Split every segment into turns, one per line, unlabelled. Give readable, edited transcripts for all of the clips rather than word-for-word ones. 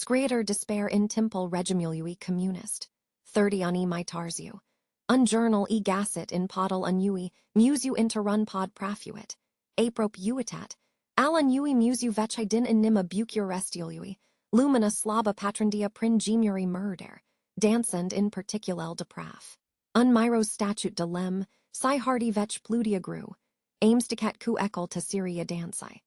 Scriitor dispare in timpul regimului comunist. 30 unui târziu. Jurnal găsit in podul unui, muzeu interrun pod prafuit. Aprop uitat. Al unui muzeu vecai din inima bucurestiului. Lumina slaba patrondia prin gemuri murder. Dansend in particulel de praf. Miros statute de lem, si hardy vech plutia gru. Aimsticat cu ecol ta Syria dansai.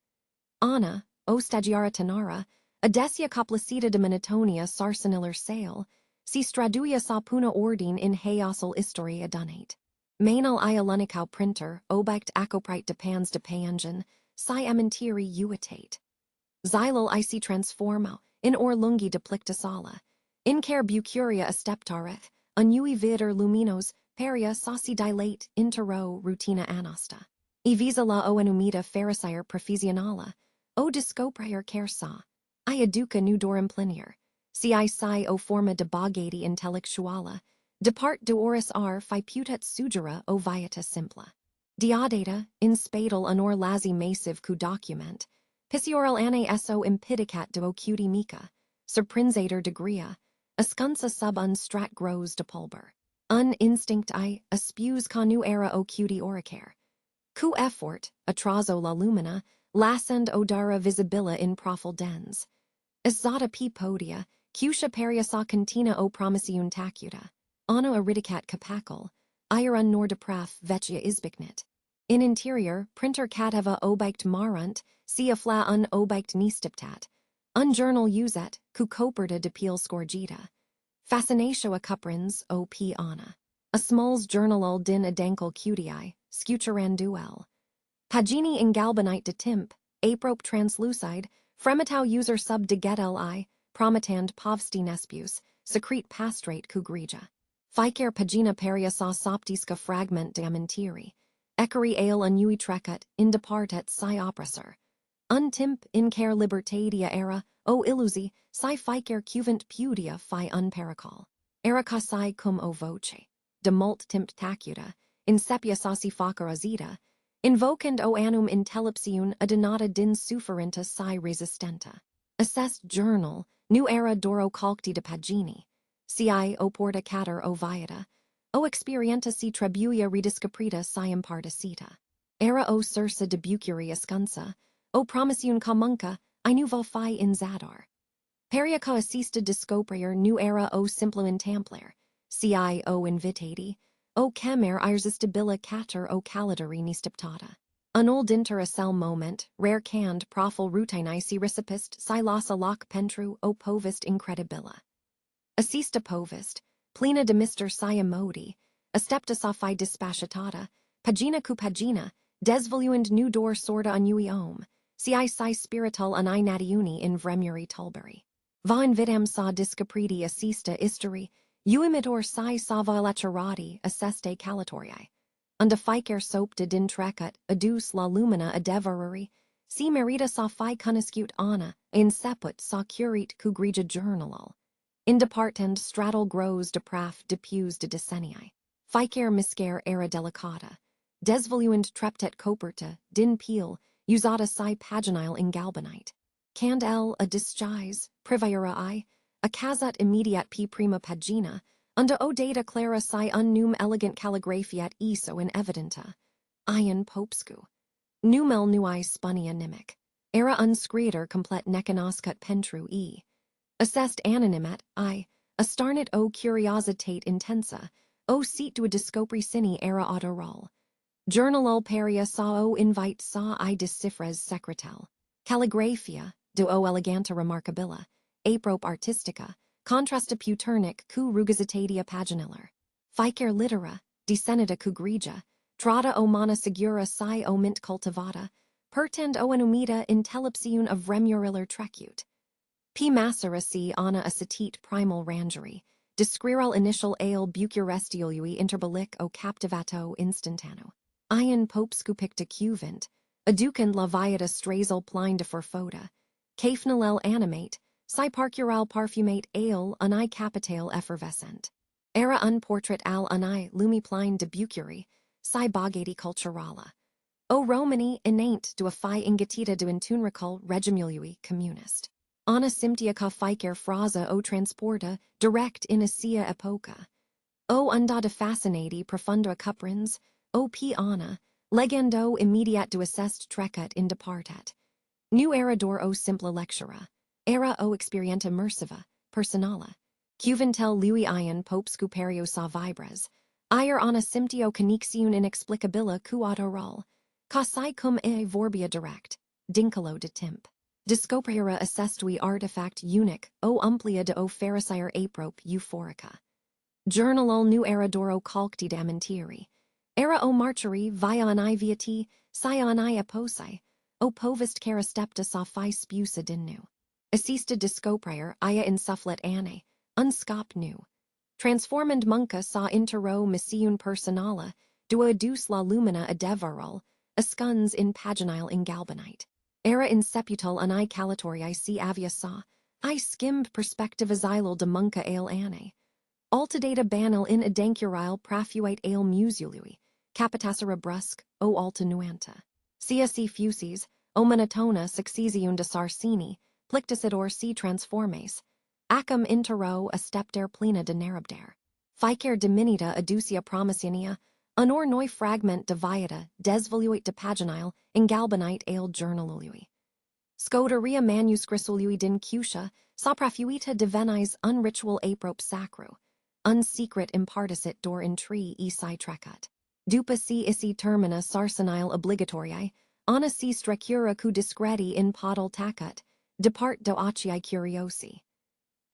Anna, o stagiara tenara, adesia complacita de Minatonia sarseniller sale, si straduia sa puna ordine in heosal historia donate. Mainal iolunicau printer, obict acoprite de pans de pangen, si ementiri uitate. Xylal si transformo, in or lungi deplicta sala. In care bucuria asteptareth, unui vider luminos, peria sauci dilate, intero rutina anasta. Evisa la o enumida pharisire profisionala, o discoprier care sa. I educa nudorum plinier. Si o forma de bogati intellectuala, depart duoris fi putet sugera o viata simpla. Diodata, in spadal honor lazi massive cu document, piscioral ane so impidicat de ocuti mica, surprinzator degria, ascunsa sub unstrat grows de pulber. Instinct aspews conu era ocuti oricare. Cu effort, atrazo la lumina, lassend odara visibila in profil dens. Exata p podia, cutia peria sa cantina o promisiun tacuta. Anno iridicat capacal, iron nor de praf vecchia isbicnit. In interior, printer cateva obict marunt, sia fla obict nistiptat. Journal uset, cu coperta de peel scorgita. Fascinatio a cuprins, o p ana. A smalls journalul din a dankel cutii, scuturanduel. Pagini in galbanite de timp, aprope translucide, fremitau user sub de get li, promitand povsti nespus, secrete pastrate cu grija. Ficer pagina peria sa soptisca fragment de amintiri. Ecari ale unui trecut, in departet si oppressor. Timp in care libertatia era, o illusi, si ficer cuvant pudia fi unpericol. Erica si cum o voce. De mult timpt tacuta, in sepia sauci facera zeta, invocand o annum intellepsiun adonata din sufferenta si resistenta. Assessed journal, new era doro calcti de pagini, ci o porta cater o viata, o experienta si trebuia rediscaprita si imparticita. Era o sursa de bucuri ascunsa, o promisiun comunca, I nuvo fi in zadar. Peria ca assista discoprier new era o simplo intampler, ci o invitati, o chemer irresistibila cater o calidari nistiptata. Unul inter a cell moment, rare cand profil rutini si recipist si losa loc pentru o povist incredibila. Assista povist, plena de Mr. si modi, astepta sa fi dispasciatata, pagina cu pagina, desvoluend nu dor sorda unui om, si spirital unai natiuni in vremuri tulberi. Va invitam sa discapriti assista isteri, uimitor si sava lacerati asseste calatorii. Unda ficer soap de din trecut, adus la lumina adeverari, si merita sa fi cuniscut ana, in seput sa curate cu grija journalal. In departend straddle grows de praf depus de decenniae. Ficer miscare era delicata. Desvoluent treptet coperta, din peel, usata si paginile in galbanite. Cand a disguise, privaira a casat immediat p prima pagina, unda o data clara si unnum elegant calligraphiat eso in evidenta. Ian popscu. Numel nui spunnia nimic. Era unscreator complet necanoscut pentru Assessed anonymat astarnit o curiositate intensa, o seat to a discopri sini era autoral. Journalul peria sa o invite sa discifres secretel. Calligraphia, de o eleganta remarkabila, aprope artistica, contrasta puternic cu rugositatia paginiller. Ficer litera, desenita cu grija, trata o mana segura si o mint cultivata, pertend o enumida intellepsiun of remuriller trecut. P. Macerasi ana acetit primal rangery, descriral initial ale bucurestiului interbelic o captivato instantano. Ian popscu picta cuvint, aducand la viata strazal pline de forfoda, cafnalel animate, si parcural parfumate ale unai capitale effervescent. Era unportrait al unai lumipline de bucuri, si bogati culturala. O Romani innate do a fi ingatita do intunricul regimului comunist. Ana symptia ca ficer frasa o transporta, direct in asia epoca. O unda de fascinati profunda cuprins, o p ana, legendo immediat duissest trecut in departat. Nu era dor o simpla lectura, era o experienta immersiva, personala. Cuventel lui ion popscu perio sa vibres, ier ana symptio conixiun inexplicabila quod oral, causai cum e vorbia direct, dincolo de timp. Discoprira assestui artifact unic, o umplia de o pharisire aprope euphorica. Journal nu era doro calcti damentieri. Era o marcheri via ani viati, sia ani aposai, o povist carastepta sa fi spusa dinu. Assista discoprier ia insufflet ane, unscop nu. Transformand munca sa intero missiun personala, dua adus la lumina adevaral, ascuns in paginile ingalbanite. Era inseputal ani calatoriae si avia sa, I skimmed perspective asylal de munca ale ane. Altadata banal in adancurile prafuite ale musului, capitasera brusque, o alta nuanta. CSC fusis, o monotona succesiun de sarcini, plicticidor si transformes, acum intero a stepter plena de narabdare. Ficer diminita aducia promisinia, honor noi fragment diviata, desvoluit de paginile, ingalbanite ale journalului. Scoteria manuscrisului din cutia, saprafuita divenis unritual aprope sacro, unsecret imparticit dor in tree isi trecut. Dupa si isi termina sarsenile obligatoriae, ana si strecura cu discreti in podul tacut, depart do acii curiosi.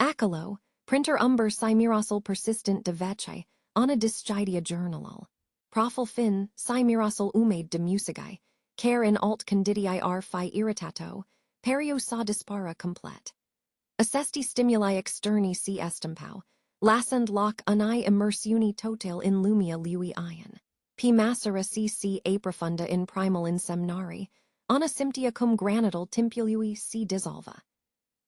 Acolo, printer umber si mirosal persistent de vece, ana discidia journalal. Profil fin, si mirosal umade de musigae, care in alt conditiae ar fi irritato, perio sa dispara complet. Assesti stimuli externi si estampau, lassend loc ani immersiuni total in lumia lui ion. P macera si aprofunda in primal in semnari, ana symptia cum granital timpului si dissolva.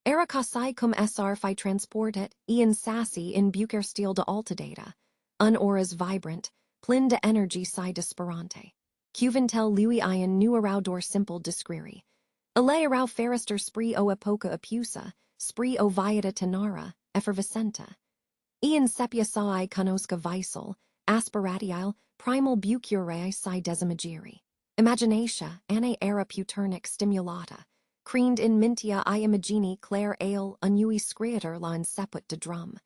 Era causai cum sr fi transportet, ian sassi in bucer steel de altadata, un auras vibrant, plin de energy si disperante. Cuventel lui ion nu araudor simple discriri. Ale arau ferister spree o epoca apusa, spree o viata tenara, effervescenta. Ian sepia sai conosca visal, aspiratiile, primal bucurae si desimagiri. Imaginatia, ane era puternic stimulata, creened in mintia I imagini clare ale unui Scriitor la inseput de drum.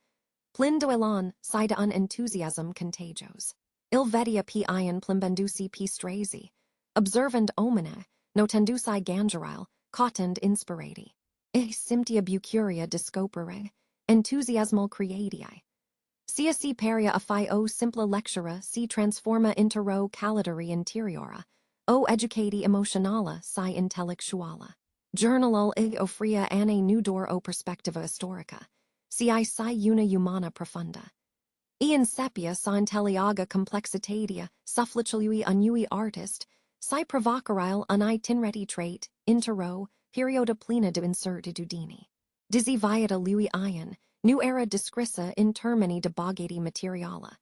Plindo elan, si de un enthusiasm contagios. Ilvedia p ion plimbendusi p strazi. Observand omine, notendusi gangerile, cotend inspirati. E symptia bucuria discopere, enthusiasmal creatiae. Sia si peria affi o simpla lectura si transforma intero calidari interiora, o educati emotionala si intellectuala. Journalul ig ofria ane nudor o perspectiva historica, si una humana profunda. Ian sepia sa intelliaga complexitatia, sufflicului unui artist, si provocarile un tinreti trait, intero, perioda plena de incertitudini. Dizzy viata lui ion, nu era discrissa in termini de bogati materiala.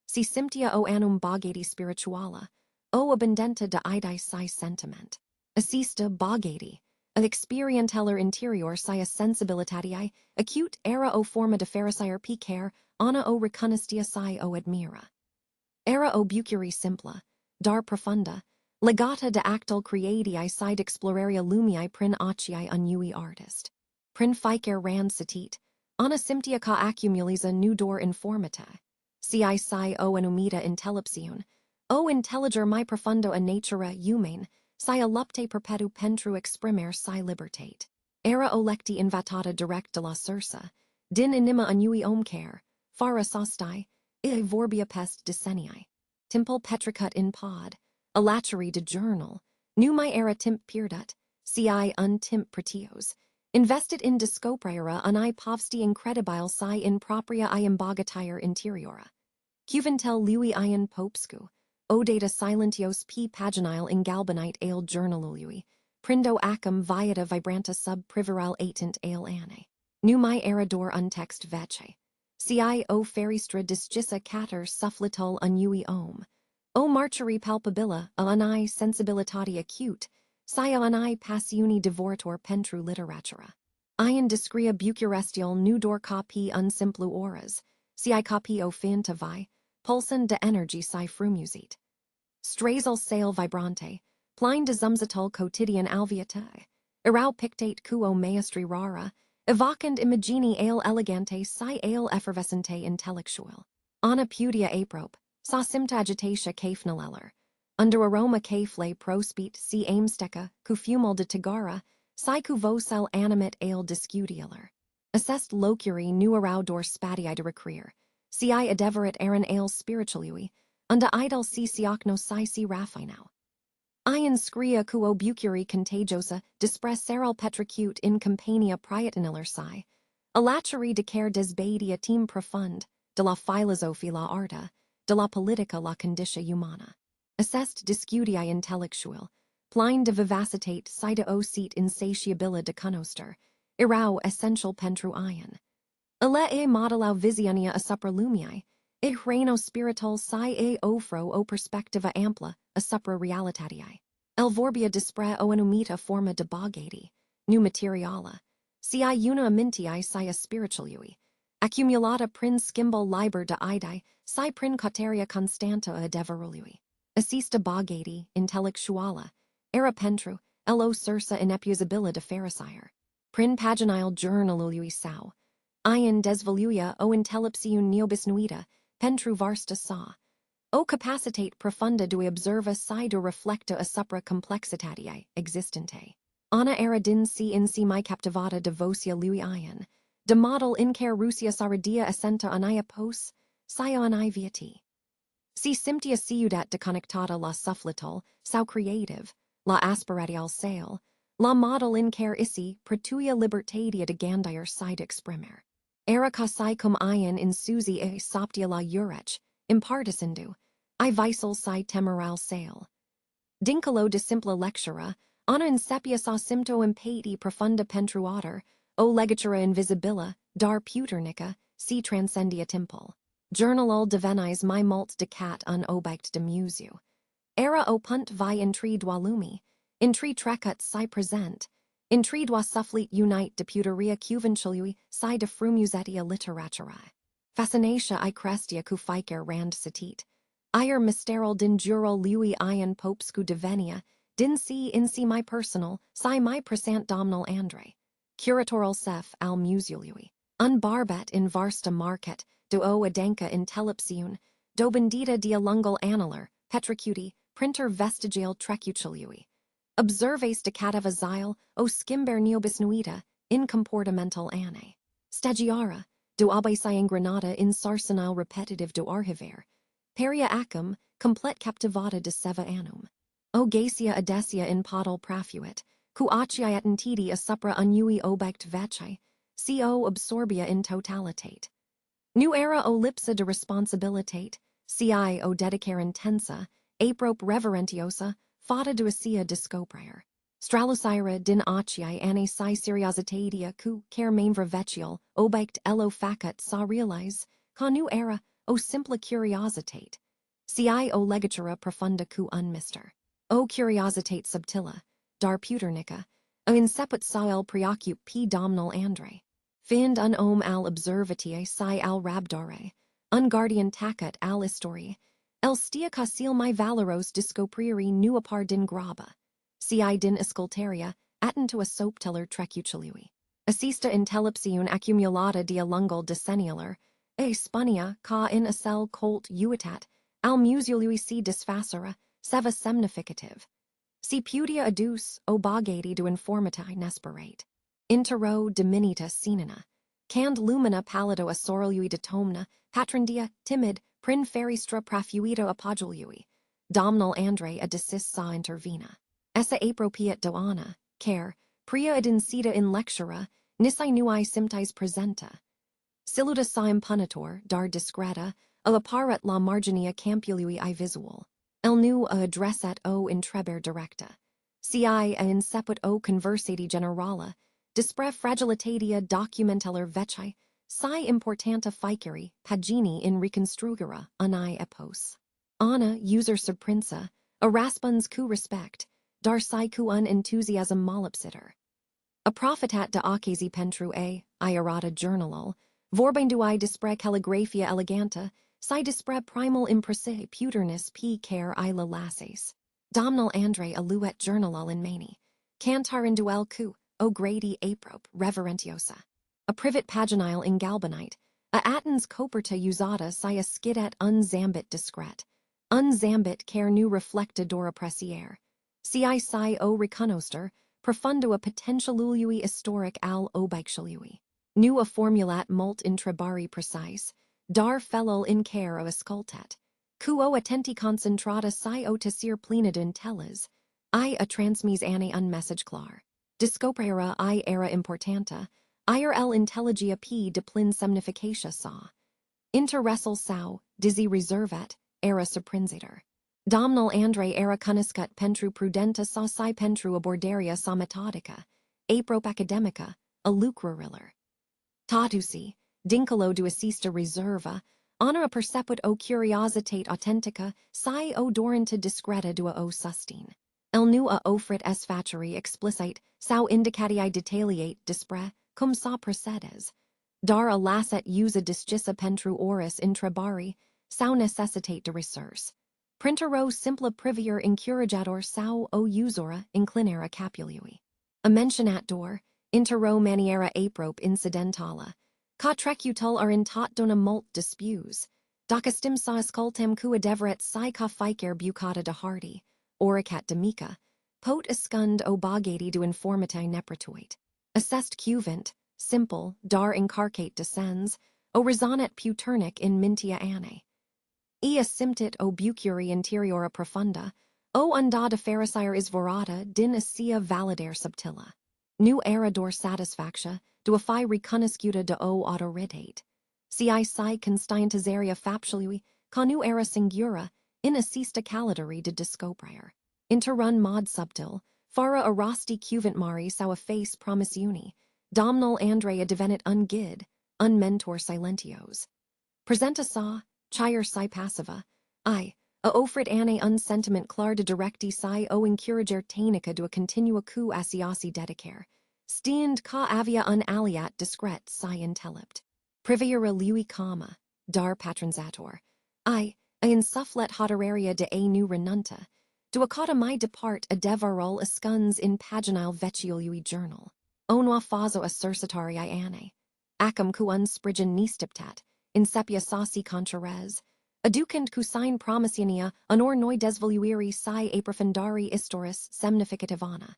Si symptia o annum bogati spirituala, o abundenta de idei si sentiment. Assista bogati, of experienteller interior si sensibilitatiae, acute era o forma de pharisire picaire, ana o reconnistia si o admira. Era o bucuri simpla, dar profunda, legata de actal creatiae si exploraria lumiae prin acii unui artist. Prin ficer ran satit, ana symptia ca accumulisa nudor informata. Si o anumita intellepsiun, o intelliger mi profundo a natura humane, si allupte perpetu pentru exprimer si libertate. Era olecti invatata direct de la sursa, din anima unui omcare, fara sostai, I vorbia pest decenniae. Timpul petricut in pod, a latchery de journal, nu mi era timp pirdut, si untimp pretios, invested in discopriera ani povsti incredibile si in propria iambogatire interiora. Cuventel lui ion popscu, o data silentios p paginile ingalbanite ale journalului, prindo acum viata vibranta sub priviral atent ale ane. Nu mi erador untext vece. Si o feristra disgissa cater sufflitul unui o marcheri palpabila a ani sensibilitati acute, si ani passiuni devorator pentru literatura. Ian discrea bucurestial nudor copy unsimplu auras, si copy o finta vi, pulsen de energy si frumusit. Strazel sail vibrante, plein de zumzatul quotidian alviatae, erau pictate quo maestri rara, evocand imagini ale elegante si ale effervescente intellectual. Ana pudia aprope, sa simta agitatia cafnaleller, under aroma cafle prospit si aimsteca, cufumul de tigara, si cuvosel animate ale discutieller. Assest locuri nu arau dor spatii de recreer, si adeverit aaron ale spiritualui, unda idol si siocno si raffinau. Ian scria quo bucuri contagiosa dispresseral petricute in campania priatiniller si, alacheri decare desbadia team profund, de la philosophy la arta, de la politica la conditia humana. Assest discutiae intellectual, plein de vivacitate sida o seat insatiabila de conoster, irau essential pentru ion. Alle modelau visionia a supra lumiae, reino spiritual si ofro o perspectiva ampla, a supra realitatiae. Elvorbia dispre o enumita forma de bogati, nu materiala, si una amintiae si a spiritualui, accumulata prin skimbal liber de idae, si prin cauteria constanta a deverului. Assista bogati, intellectuala, era pentru, lo sursa inepusabila de pharisire. Prin paginile journalului sau, Ian desvoluia o intellepsiun neobisnuita, pentru varsta sa. O capacitate profunda dui observa si do reflecta a supra complexitatiae existente. Ana era din si in si mai captivata devotia lui Ian, de model incar rusia saradia assenta ania pos, sio anai viati. Si simptia ciudat de connectata la suffletal, sau creative, la aspiratial sale, la model incar isi, pretuia libertatia de gandier side exprimer. Era si cum Ian in susi soptia la urech, impartisindu, visal si temoral sale. Dincolo de simpla lectura, ana insepia sa simpto impati profunda pentruater, o legatura invisibila, dar puternica, si transcendia timpul. Journal devenis my mult decat un obect de museu. Era o punt vi intri dwalumi, intri trecut si present, intri dwa sufflit unite de puteria cuvenciului si de frumusetia literaturae. Fascinatia crestia cu ficer rand satit. Ir mysteral din juro lui ian popscu devenia, din si in si my personal, si my presant domnal andre. Curatoral sef al museului. Unbarbet in varsta market, do o adenka intellepsiun, do bendita dia lungal analer, petricuti, printer vestigial trecuciliui. Observes decata vasile, o skimber neobisnuita, in comportamental anne. Stagiara, do abesi in granada in sarsenile repetitive do archiver. Peria acum, complet captivata de seva annum. O gacia adesia in podul prafuit, cu aciae attentidi a supra unui obect veci, co absorbia in totalitate. Nu era o lipsa de responsabilitate, ci o dedicare intensa, aprope reverentiosa, fata duacia discoprier. Stralusira din aciae ane si seriositatia cu care mainvra vecial, obect elo facut sa realize, ca nu era, o simpla curiositate. Ci o legatura profunda cu unmister. O curiositate subtila, dar puternica, o inceput sa el preoccup p domnal andre. Find un al observatiae si al rabdare, un guardian tacut al istori, el stia casil my valoros discopriri nu apar din graba, ci din escultaria, attentu a soapteller trecuciliui. Assista intellepsiun accumulata dia lungal decennialer, spunia ca in acel colt uitat, al museului si disfacera, seva semnificative. Si pudia adus, o bogati do informati nesperate. Intero diminita sinina. Cand lumina pallido assoriliui detomna, patrondia, timid, prin feristra prafuito apogiliui. Domnal andre a decis sa intervena. Essa apropiat doana, care, pria ad insita in lectura, nisi nuai simtis presenta. Siluda sa impunitor, dar discreta, a apparat la marginia campului visual. El nu a addressat o intreber directa. Ci a inceput o conversati generala, dispre fragilitatia documenteller veci, si importanta ficeri, pagini in reconstrugere, unai epos. Ana, user subprinsa, a raspons cu respect, dar si cu un enthusiasm molipsiter. A prophetat de ocasi pentru a, iarata journal, vorbinduai dispre calligraphia eleganta, si dispre primal impresse puternis p care ila lasses. Domnal Andre aluet journal in mani. Cantar in duel cu, o gradi aprope, reverentiosa. A privet paginile in galbanite, a attens coperta usata si a skidet unzambit discret. Unzambit care nu reflecta dora pressiere. Si o reconoster, profundo a potentialului historic al obeixalui. Nu a formulat mult intrebari precise, dar felul in care of ascultet. Quo attenti concentrata si o tesir plenidin teles, I a transmis ane un message clar. Discoprera I era importanta, ir el intelligia p de plin semnificatia sa. Interresal sau, dizzy reservet, era surprinzator. Domnal Andre era cuniscut pentru prudenta sa si pentru abordaria sa metodica, aprop academica, a lucrariller. Tatusi, dincolo du assista reserva, honora perceput o curiositate authentica, si o dorenta discreta dua o sustine. El nu a offrit es facere explicite, sau indicatii detaliate dispre, cum sa procedes. Dar a lasset usa discissa pentru oris intrebari, sau necessitate de resurse. Printero simpla privier incuragador sau o usora inclinera capului. A mentionat dor, intero maniera aprope incidentala. Ca trecutul are in tot dona mult dispus. Docastim sa ascultem cua deveret si ca ficer bucata de hardy, oricat demica, pot escund o bogati du informitae neprituit. Assest cuvint, simple, dar incarcate descends, o resonet puternic in mintia anne. Ea simptit o bucuri interiora profunda, o unda de pharisire is vorata din assia validare subtila. Nu erador satisfactia, duafi reconuscuta de o autoritate. Si constiantizaria faptiului, conu era singura, in assista calidari de discoprier. Interrun mod subtil, fara arasti cuvint mari sau a face promisuni, domnal Andrea devenit ungid, unmentor silentios. Presenta sa, chire si passiva, a offrit ane unsentiment clar de directi si o incurager tainica do a continua cu asiasi dedicare. Stiend ca avia un aliat discret si intellipt. Priviera lui comma, dar patronzator. A insufflet hoderaria de a nu renunta. Do a cauda mai depart a devarol ascuns in paginile veciului journal. Onua fazo assursitarii ane. Acum cu unsprigen nistiptat, insepia sauci contrares. Aducent cu sine promisinia, honor noi desvoluiri si aprofundari istoris semnificativana.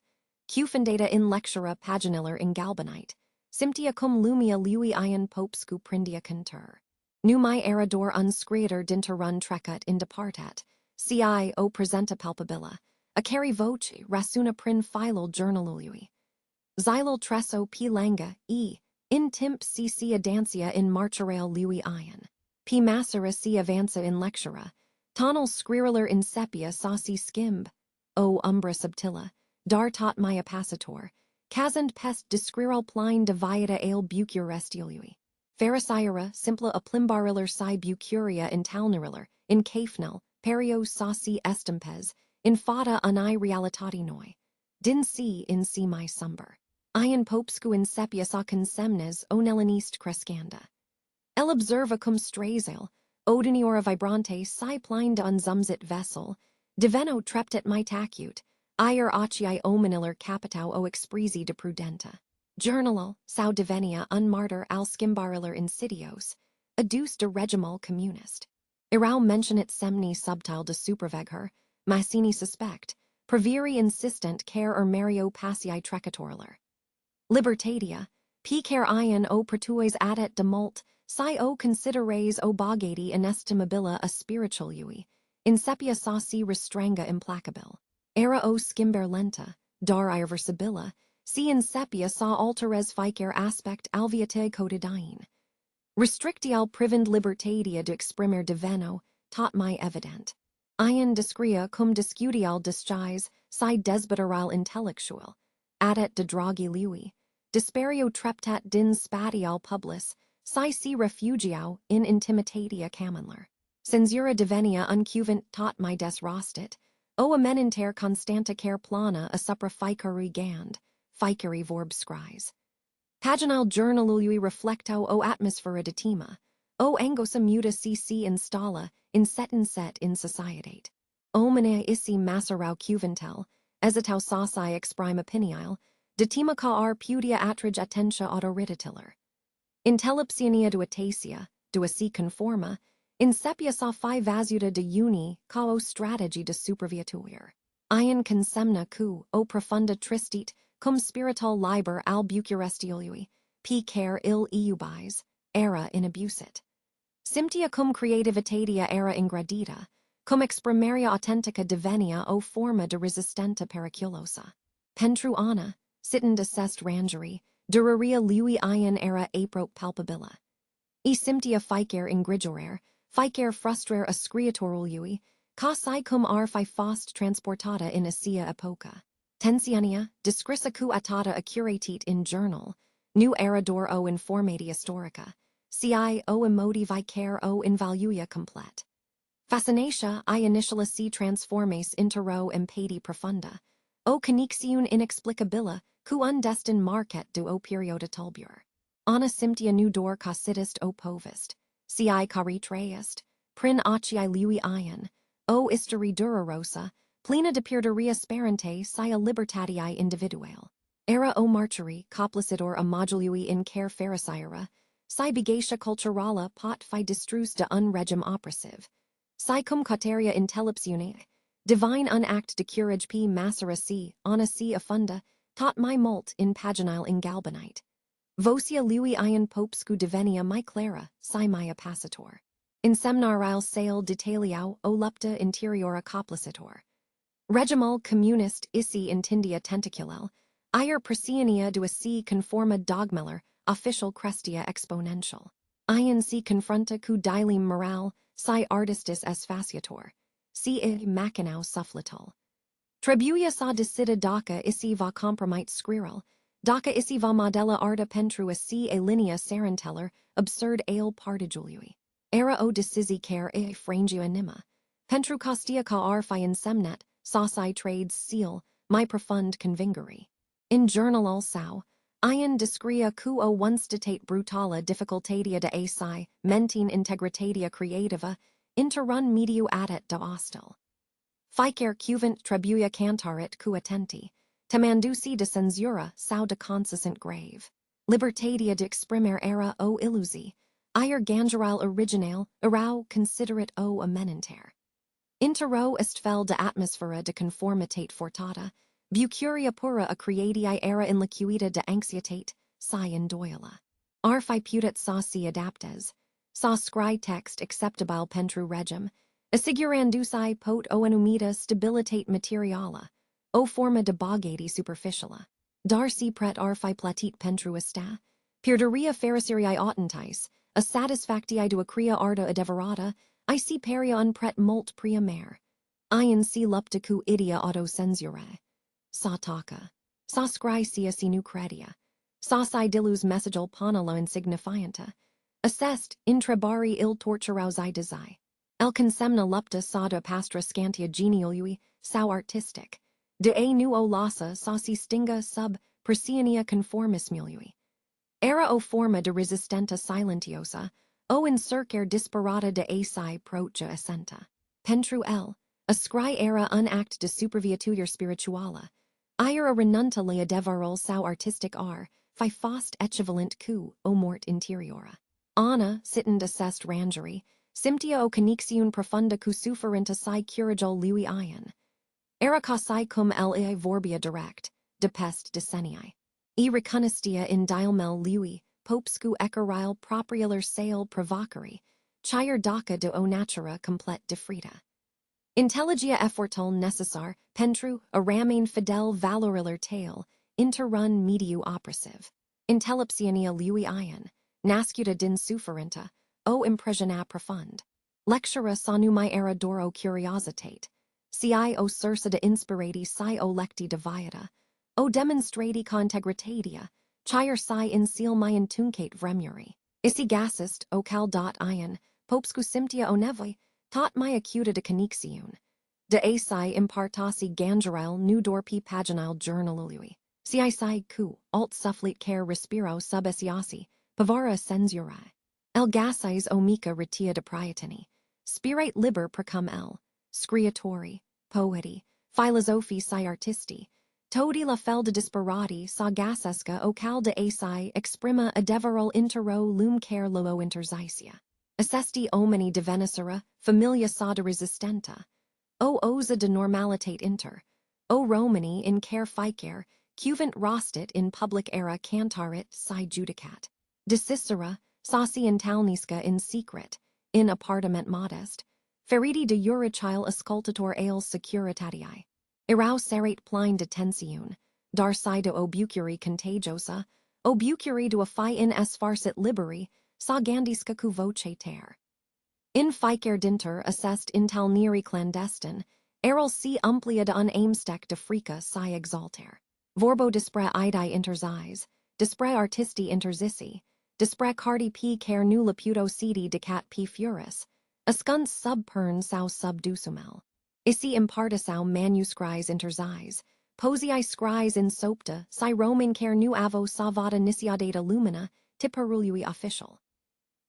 Qfindata in lectura paginiller in galbanite. Simptia cum lumia lui ion popscu prindia contur. Numai erador unscreator dinterrun trecut in departat. Ci o presenta palpabila. A cari voce rasuna prin philol journalului. Xylol treso p langa, in timp cc adancia in marcharail lui ion. P massera si avanza in lectura. Tonal scrirular in sepia sauci skimb. O umbra subtila. Dar tot mia passator. Casand pest discriral pline diviata ale bucurestiului. Pharisira simpla aplimbariller si bucuria in talneriller, in cafnel, perio sauci estempes, in fata unai realitati noi. Din si in si my sumber. Ion popscu in sepia sa consemnes onelinist crescanda. El observa cum strazel, odiniora vibrante si pline de unzumzit vessel, diveno treptet mitacute, ir ocii omeniller capitao o expresi de prudenta. Journal, sau divenia unmartyr al skimbariller insidios, adduce de regimul comunist. Irau mentionit semni subtil de supervegher, massini suspect, previri insistent care or mario passii trecatorler. Libertatia, p care ion o pertuis adet de mult, si o consideres o bogati inestimabila a spiritualui, insepia sauci restranga implacabil. Era o skimber lenta, dar irreversibila, si insepia sa alteres ficer aspect alviate cotidine. Restrictial privend libertatia de exprimer diveno, tot mai evident. Ion discrea cum discutial disguise, si desbiteral intellectual, adet de dragi lui, disperio treptat din spatial publis, si refugiao in intimitatia camenler. Censura divenia uncuvent tot mai des rostit, o ameninter constanta care plana a supra ficari gand, ficeri vorb scries. Paginal journalului reflectau o atmosfera de tema, o angosa muta cc installa, in set in societate. Omenea isi massarau cuventel, esitau sasai exprime opiniile, de tema ca pudia atrige attentia autorititiller. Intellepsiania duetacia, duaci conforma, in sepia sa fi vasuta de uni, ca o strategy de superviatuir. Ian consemna cu, o profunda tristit, cum spiritual liber al bucurestiului, p care ill eubis, era in abusit. Simptia cum creativitatea era ingradita, cum exprimaria authentica divenia o forma de resistenta periculosa. Pentru ana, sitten decest rangery, duraria lui ian era aprop palpabila. E simptia ficere ingrigorer, ficere frustrare a Scriitorul lui, ca si cum fi fost transportata in asia epoca. Tensiania, discrissa cu attata accuratit in journal, nu erador o informati historica, ci o emoti vicare o invaluia complet. Fascinatia I initiala si transformes intero empati profunda, o conixiun inexplicabila, cu undestin market du o perioda tulbur. Ana simptia nu dor cositist o povist, ci caritreist, prin acii lui ian, o isteri dura rosa, plena de perduria sperente sia libertatii individuale. Era o martyri coplacidor a modului in care pharisira, si begatia culturala pot fi distrus de un regim oppressive, si cum cauteria intelleptione, divine unact de curage p massera si, ana si affunda, tot mi molt in paginile ingalbanite. Vocia lui ian popscu divenia mi clara, si mi appacitor. In semnarile sale detaliau o lupta interiora coplacitor. Regimul comunist isi intindia tentaculel, ier persiania duaci conforma dogmeller, official crestia exponential. Ian si confronta cu dilim moral, si artistis es faciator, si machinau sufflatul. Trebuia sa decida daca isi va compromite scriral, daca isi va modella arta pentru si a linea serenteller, absurd ale partigiului. Era o decisi care frangio anima. Pentru costia ca fi insemnet, sauci trades seal, my profund convingere. In journal sau, ian discrea cu o onstatate brutala difficultatia de asi, mentin integritatia creativa, interrun mediu adet de hostel. Ficere cuvant trebuia cantarit cu attenti, temandusi de censura sau de consistent grave. Libertatia de exprimer era o illusi, ier gangeral originale, erau considerate o amenenter. Intero est fel de atmosfera de conformitate fortata, bucuria pura a creatii era in liquida de anxietate, si in doila. Fi putat sa si adaptes, sa scry text acceptabile pentru regim, assigurandusi pot o enumita stabilitate materiala, o forma de bogati superficiala. Dar si pret fi platit pentru esta, perduria fericirii autentis, a satisfactii duacria arda adeverata, I si peria un pret molt pria mer. Ian si luptacu idia auto censure. Sa taca. Sa scry sia sinu credia. Sa si dilus messagal ponalo insignifianta. Assest, intrebari il torturaus I desai. El consemna lupta sada pastra scantia geniului, sau artistic. De a nu o lassa sa si stinga sub persiania conformis miliui. Era o forma de resistenta silentiosa, o incercer disparata de asi procha essenta. Pentru el, a scry era unact de superviatuir spirituala, ier a renunta lea devarol sau artistic fi fost echivalent cu, o mort interiora. Ana, sitten assest rangery, simptia o conixiun profunda cu sufferenta si curagol lui ian. Era si cum li vorbia direct, de pest decenii. E recunistia in dialmel lui, popscu ecarile proprialer sale provocari, chire daca de o natura complet defrita. Intelligia effortul necessar, pentru, a ramin fidel valoriller tale, interrun mediu oppressive. Intellepsiania lui ian, nascuta din sufferenta, o impressiona profund. Lectura sonumi era doro curiositate, ci o sursa de inspirati si o lecti deviata, o demonstrati contegritatia, chire si in seal my intuncate vremuri. Isi gassist, o cal dot ian, popscu simptia o nevi, tot my acuta de conixiun. De asi impartasi gangerile nu dorpi paginile journalului. Si sai ku, alt sufflit care respiro sub esiasi, pavara censurae. El gasais omica retia deprietini. Spirate liber precum el. Scriitori, poeti, philosophi si artisti. Todi la fel de disparati sa gasesca o cal de asai exprima adeverol intero lum care lolo interzicia. Assesti omni divenisera, familia sa de resistenta. O osa de normalitate inter. O Romani in care ficere, cuvant rostit in public era cantarit si judicat. De Cicera, sauci in talnisca in secret, in appartament modest, feridi de uricile ascultator eals securitatii. Erau serate plin detentiun, dar sido obucuri contagiosa, obucuri duafi in es farsit liberi, sa gandisca cu voce ter. In ficere dinter assest in talniri clandestine, eril si umplia de unaimstec de frica si exalter. Vorbo dispre idei interzis, dispre artisti interzissi, dispre cardi p care nulla puto sedi decat p furis, ascunt sub pern sau subdusumel. Isi impartisau manuscris interzis, posii scris in sopta, si roman care nu avo savada nisiadata lumina, tipperului official.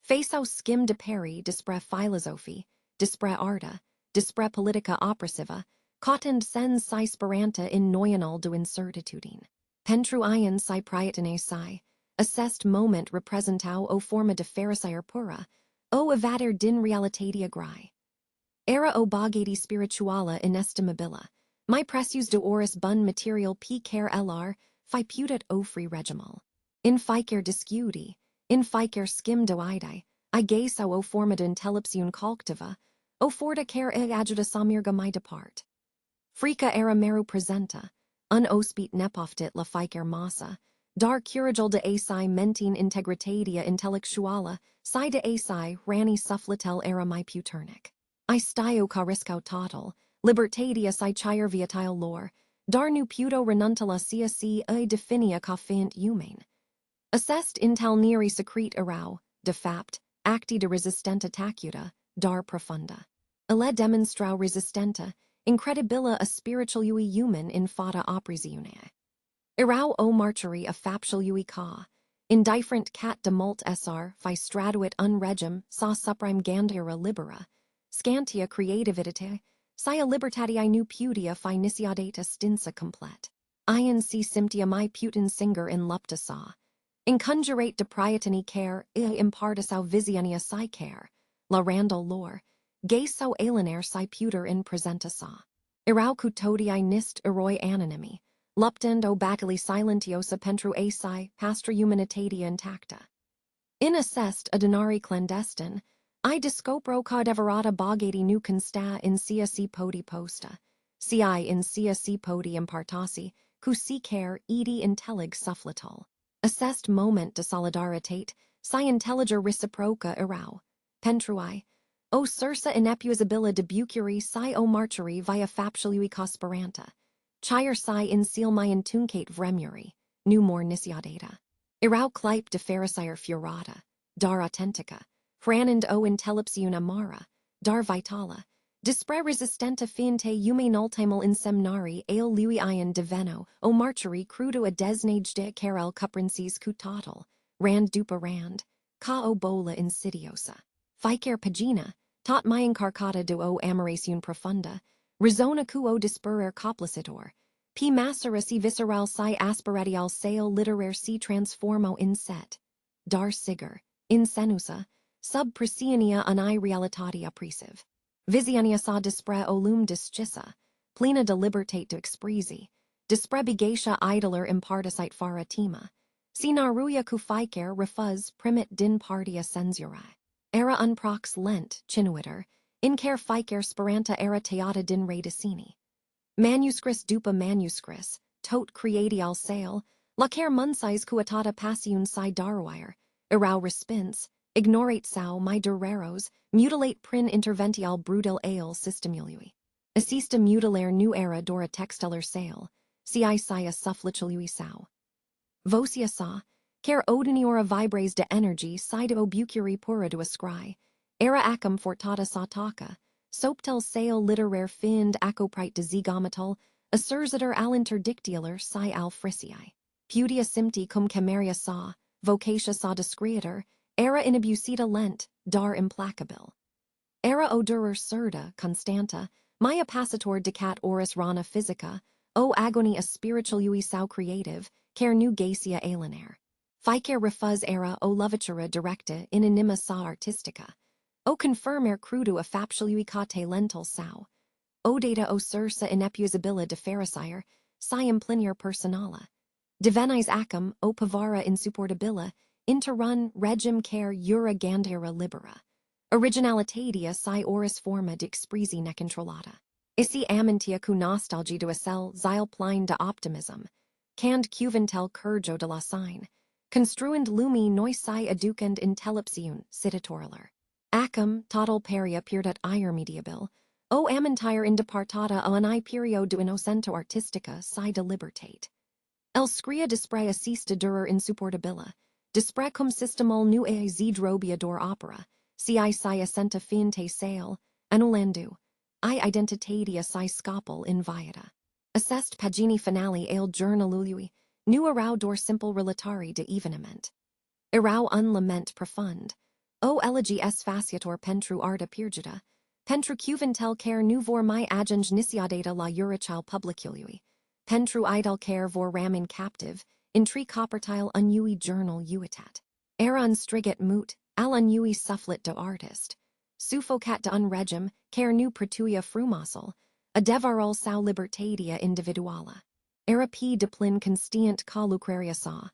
Facau skim de peri dispre philosophy, dispre arta, dispre politica oppressiva, cotend sens si speranta in noional de incertitudine. Pentruian si prietine si, assest moment representau o forma de pharisire pura, o evader din realitatea grae. Era o bogati spirituala inestimabila, my precius de oris bun material p care lr, fi putat o free regimal. In ficere discudi, in ficere skim doidei, I gaysau o forma de intellepsiun calctiva, o forta care e adjuta samirga my depart. Frica era meru presenta, un ospit nepoftit la ficere massa, dar curigel de asai mentin integritatea intellectuala, si de asai rani sufflitel era my puternic. I stio cariscau total, libertatea si chire viatile lor, dar nu puto renuntala sia si e definia cofint humane. Assest in talniri secrete erau, defapt, acti de resistenta tacuta, dar profunda. Ele demonstrau resistenta, incredibila a spiritualui human in fata oprisiune. Erau o marcheri a faptialui ca, indifferent cat de mult sr fi straduit unregem sa suprime gandira libera, scantia creativitae, sia libertatii nu putia fi nisiadata stinsa complet. Ian si simptia my putin singer in lupta sa. Inconjurate de prietini care, impartisau visiania si care, la randal lor, gaysau alienaire si puter in presenta sa. Erau cutodii nist eroi anonymi, luptend o bacili silentiosa pentru asi, pastra humanitatea intacta. In assest a denari clandestine, I discopro cadeverata bogati nu consta in sia si podi posta, ci in sia si podi impartasi, cu si care edi intellig sufflital. Assest moment de solidaritate, si intelliger reciproca erau, pentrui, o sursa inepuisabila debucuri si o marcheri via faptialui cosperanta, chire si in seal my intuncate vremuri, nu more nisiadata. Erau clipe de pharisire furata, dar authentica, franand o intellepsiuna mara, dar vitala, dispre resistenta finte hume nultimul in semnari ale lui ion deveno, o marcheri crudo a desnage de carel cuprencies cutatal, rand dupa rand, ca o bola insidiosa. Ficere pagina, tot myan carcata do o amorasiun profunda, risona cu o disperer coplicitor, p massera si visceral si asperatial sale literaire si transformo in set, dar sigur, in senusa, sub presienia ani realitatea presive. Visiania sa dispre olum discissa, plena de libertate de expresi, dispre bigatia idoler impartisite faratima, si naruia cu ficere refuz primit din partia censurae. Era unprox lent, cinuiter, in care ficere speranta era teata din redicini. Manuscris dupa manuscris, tot creatial sale, lacere muncis cuatata passiun si daruire, erau respins, ignorate sau my dureros, mutilate prin intervential brudil ale systemului. Assista mutilare nu era dora texteller sale, si sia sufflicului sau. Vocia sa, care odiniora vibres de energy si de obucuri pura de ascri, era acum fortata sa taca, soptel sale literaire find acoprite de zigomatal, Assurzitor al interdictialer si al frisiae. Pudia simpti cum cameria sa, vocatia sa Scriitor, era inabusita lent, dar implacabil. Era odurer surda, constanta, maya passator dicat oris rana physica, o agoni a spiritualui sau creative, cer nu gacia alienaire. Ficer refuz era o lovitura directa in anima sa artistica. O confirmer crudo a faptialui cate lentil sau. O data o sursa inepusabila de pharisire, si implinier personala. Divenis acum, o pavara insupportabila, interrun regim care jura gandera libera. Originalitatea si oris forma de expresi necontrollata. Isi amentia cu nostalgia do acel zile plein de optimism. Cand cuventel curjo de la sign. Construend lumi noi si educand intellepsiun, citatorialer. Acum, total peria pierdat irremediabil. O ammentire in departata o an perio de innocento artistica si de libertate. El scria dispre assista durer insupportabila. Dispre cum systemol nu e zidrobia dor opera. Si assenta fiente sale, annulandu. I identitatea si scopel inviata. Assest pagini finali el jurnalului, nu erau dor simple relatari de evenement. Erau un lament profund. O elegy es faciator pentru arta purgida, pentru cuventel care nu vor mai agens niciadata la urachal publicului, pentru idol care vor ramin captive, intri coppertile unui journal uitat. Era unstriget mut, al unui sufflet de artist. Suffocat de un regim, care nu pertuia frumosul, a devarol sau libertatea individuala. Era p deplin constiant ca lucraria sa.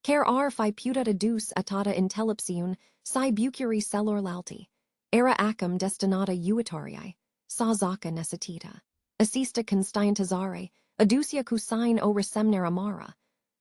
Care ar fi putat adus atata intellepsiun, si bucuri celor lalti. Era acum destinata uitarii, sa zaca necessita. Assista constiantizare, aducia cusine o resemnera amara.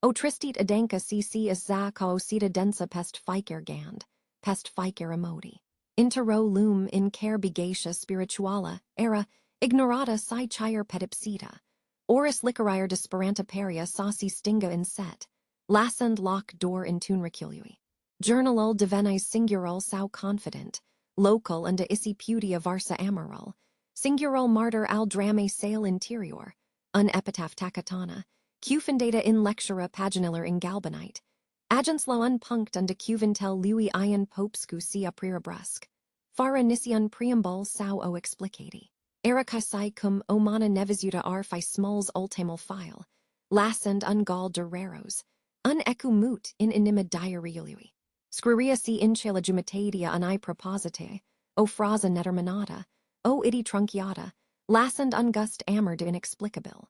O tristit adenca cc as za caosita densa pest ficer gand, pest ficer emodi. Intero lum in care begatia spirituala, era, ignorata si chire pedipsita. Oris liceraire disperanta peria si stinga in set. Lassend loc dor in tunricului. Journalul divenis singural sau confident, local and isi pudia varsa amoral, singural martyr al drame sale interior, un epitaph tacatana, cufendata in lectura paginiller in galbanite, agenslo unpunct und cuventel lui ion popscu si aprira brusque, fara nicion preambul sau o explicati. Ericasi cum omana nevisuta ar fi smols ultimul file, lassend ungal dureros, un ecu mut in inima diariului. Scriria si incela jumatatia an proposite, o frasa neterminata, o idi trunciata, lassend ungust amor de inexplicabil.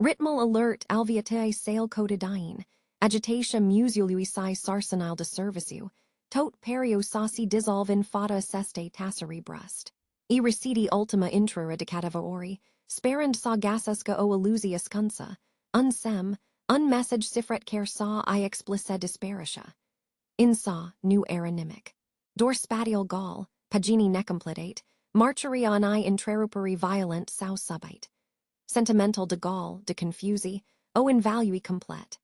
Ritmal alert alviatae sale cotidine, agitatia musului si sarsenile de serviciu, tot perio sasi dissolve in fata seste tasseri brust. E recidi ultima intra decatava ori, sperand sa gasesca o illusius cunsa, unsem, unmessage cifret care sa I explicet disparitia. In sa, nu aranimic. Dor spatial gall, pagini necomplidate, marcheria an I intraruperi violent sau subite. Sentimental de gall, de confusi, o invalui complet.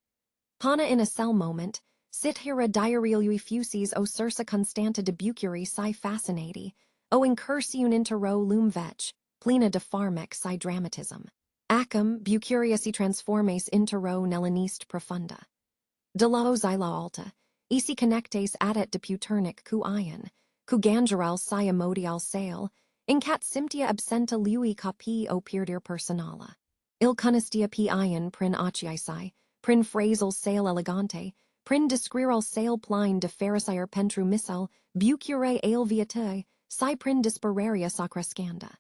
Pana in a cell moment, sit hera diariului fusis o sursa constanta de bucuri si fascinati, o incursiun intero lum vec, plena de pharmac si dramatism. Acum, bucuria si transformes intero nellanist profunda. De lao xila alta, isi connectes adet de puternic cu ion, cu gangeral si emodial sale, incat simptia absenta lui capi o pierdir personala. Il conistia pi ion prin aciaisi, prin phrasal sale elegante, prin discriral sale plein de pharisire pentru missal, bucure aelviatae, si prin disperaria sacrescanda.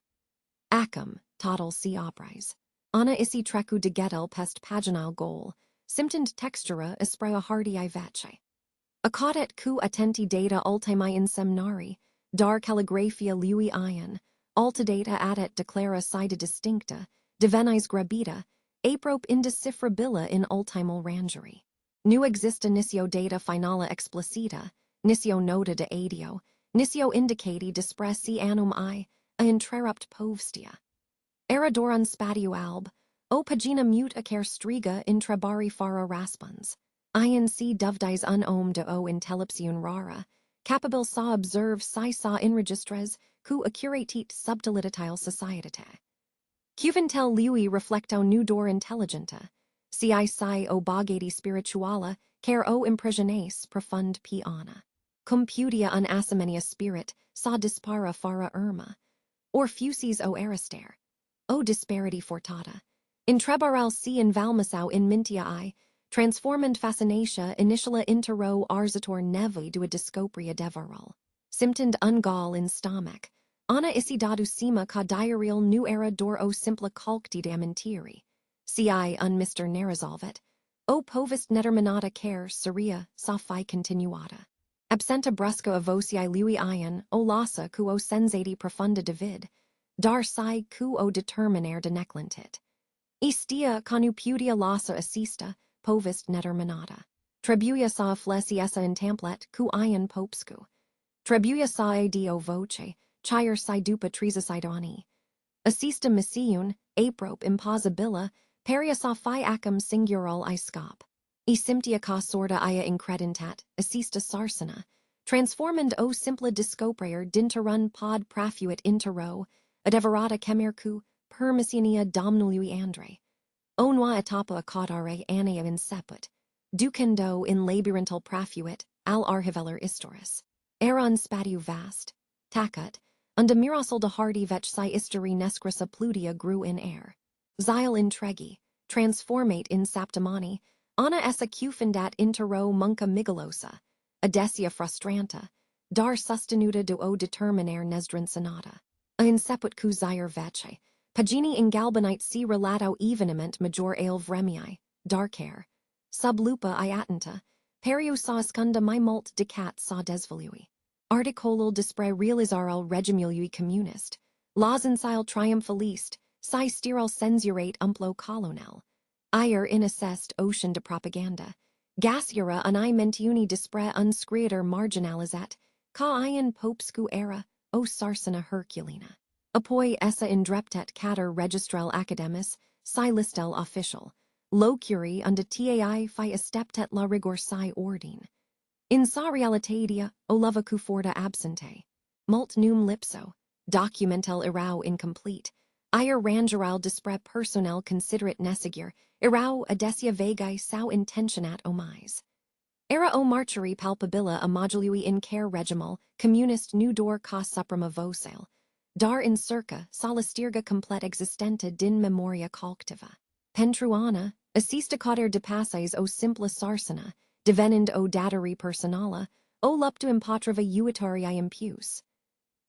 Acum, total si opris. Ana isi trecu de getel pest paginal goal, symptond textura esprea hardii vece. Acaudet cu attenti data ultimae in semnari, dar calligraphia lui ion, alta data adet declara sida distincta, divenis grabita, aprope indecifrabila in ultimul rangery. Nu exista nicio data finala explicita, nicio nota de adio, nicio indicati dispresi annum a intrarupt povstia. Erador spatio alb, o pagina mute acer striga intrabari fara raspons. Ion si dovdis unom de o intellepsiun rara, capabil sa observe si sa in registres, cu accuratit subtilitile societate. Cuventel lui reflecto nudor intelligenta. Si sai o bogati spirituala, care o imprisiones profund piana. Cum pudia un asimenia spirit, sa dispara fara irma. Or fusis o arister. O disparity fortata. Intrebaral si in valmasau in mintia I, transformand fascinatia initiala intero arzator nevi dua discopria devaral. Symptond ungal in stomach. Ana isidadu sima ca diarrheal nu era dor o simpla calcti damintiri. Si un Mr. Neresolvet. O povist neterminata care seria sa fi continuata. Absenta brusco avosii lui ion, o lassa cu o sensati profunda divid. Dar si cu o determinare deneclentit. Istia conupudia lassa assista, povist neterminata. Trebuia sa flesi essa intamplet, cu ion popscu. Trebuia sa dio voce, chire si dupa trisacidoni. Assista missiun, aprope imposibila, peria sa fi acum singural I scop. E simptia ca sorda ia incredentat, assista sarsana. Transformand o simpla discoprayer dinterun pod prafuit intero, adeverata chemercu, per missinia domnului andre. Onua etapa caudare anea inceput. Ducendo in labyrinthal prafuit, al archiveller istoris. Eron spatiu vast. Tacut. Unda mirosol de hardy vech si isteri nescrisa plutia grew in air. Xyle intregi. Transformate in saptimani. Ana essa cufindat intero munca migalosa. Adesia frustranta. Dar sustenuta do o determinare nesdrin sonata. A inceput cu xire veche. Pagini in galbanite si relato evenement major ale vremii. Darcare. Sub lupa iatenta. Perio sa scunda my mult decat sa desvolui. Articolul despre realizarul regimului comunist. Laws insile triumphalist, si stirul censurate umplo colonel. Ier inassest ocean de propaganda. Gasiera un mentiuni despre un Scriitor marginalizat, ca ion popscu era, o sarsana herculina. Apoi essa indreptet cater registrel academis, si listel official. Locuri unda tai fi esteptet la rigor si ordine. In sa realitatea, o lova cuforta absente. Mult num lipso, documental erau incomplete. Ier rangeral despre personel considerate nesigir, erau adesia vegae sau intentionat omis. Era o marcheri palpabila a modului in care regimal, communist nudor ca suprema vocale. Dar in circa, solistirga complet existenta din memoria colctiva. Pentruana, assista cauder de passes o simpla sarsana, divenend o dateri personala, o luptu impatrava uitarii impus.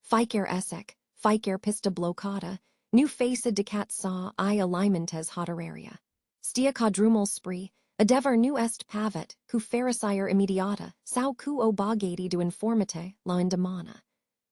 Ficer essec, ficer pista blocata, nu facid decat sa I alimentes hoderaria. Stia quadrumal spree, adever nu est pavet, cu fericier immediata, sau cu o bogati do informate, la indemana.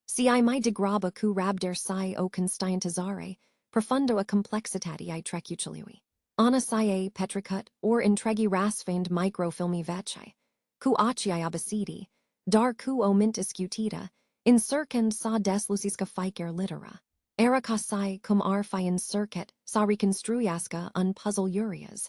Si I mai degraba cu rabder si o constiantizare, profundo a complexitati I trecucilui. Ana si petricut, or intregi rasfeind microfilmi vece. Cu acii abacidi, dar cu o mint iscutita, incircend sa des lucisca ficer litera. Era casai cum ar fi incircet, sa reconstruiasca un puzzle urias.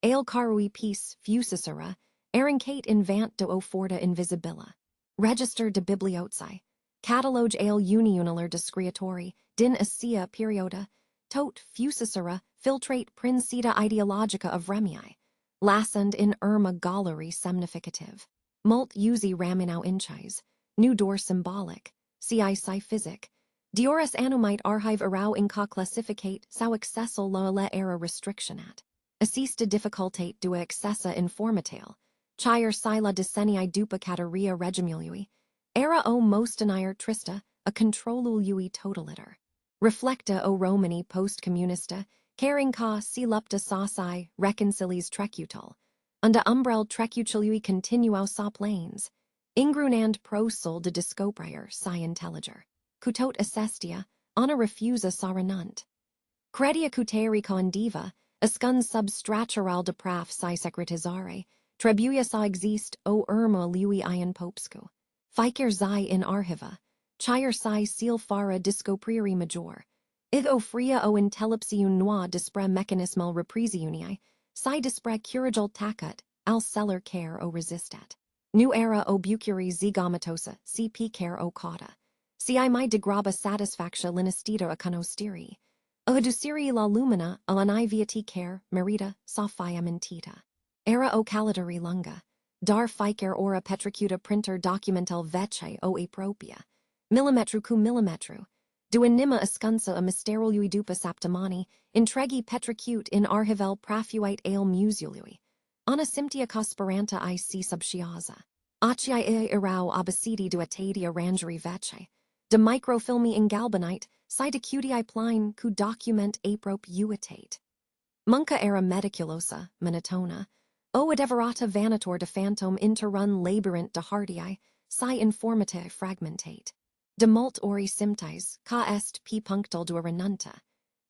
Ale carui peace fusicera, erincate invant de o forta invisibila. Register de bibliotsi. Catalogue ale uniunaler de Scriitori, din assia perioda, tot fusicera, filtrate princita ideologica of remii. Lassend in irma gallery semnificative. Mult usi raminau inchis, nu dor symbolic, ci physic. Dioris anumite archive erau inca classificate sau accessal la le era restrictionat. Assista difficultate dua accessa informatale. Chire sila decenii duplicateria regimului. Era o mostenire trista, a controlul ui totaliter. Reflecta o Romani post-communista, caring ca si lupta sasai reconcilis trecutal. Unda umbrel trecucilui continuau sa planes. Ingrunand pro sol de discoprier si intelliger. Cutot assestia, ana refusa sarenunt. Credia cuteri condiva, ascun substratural de praf si secretizare, trebuia sa exist o irma lui ion popscu. Ficer zi in archiva, chire si seal fara discoprieri major. Ig o fria o intelipsiun noa despre mechanismal reprisiunii, si despre curigel tacut, al celler care o resistat. Nu era o bucuri zigomatosa, cp care o cauda. Si mai degraba satisfactia linistita a conostiri. Adusiri la lumina, alanai viati care, merita, sophia mentita. Era o calidari lunga. Dar ficer ora petricuta printer documental vece o apropia. Millimetru cu millimetru. Duanima ascunsa a mysterului dupa saptamani, intregi petricute in archivel prafuite ale museului. Ana simptia cosperanta I si subsciaza. Acii irau abacidi duatadi arrangeri vece. De microfilmi in galbanite, sidecudii pline cu document aprop uitate. Munca era mediculosa, monotona. O adeverata vanator de phantom interrun labyrinth de hardii, si informate fragmentate. De mult ori symptis, ca est p punctal dua renunta.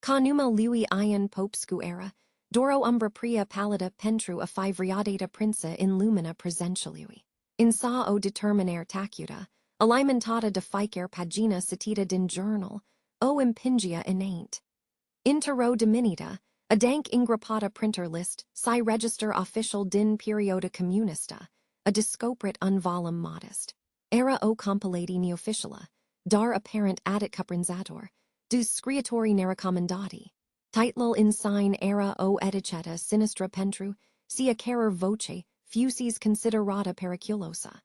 Ca numa lui ion popscu era, doro umbra pria pallida pentru a fivriadata princa in lumina presentialui. In sa o determinare tacuta, alimentata de ficer pagina citita din journal, o impingia innate. Intero diminita, a dank ingrapata printer list, si register official din perioda communista, a discoprit unvolum modest. Era o compilati neofficiala, dar apparent adit cuprinzator, dus scriitori narracommendati. Titlul in sign era o ediceta sinistra pentru, sia carer voce, fusis considerata periculosa.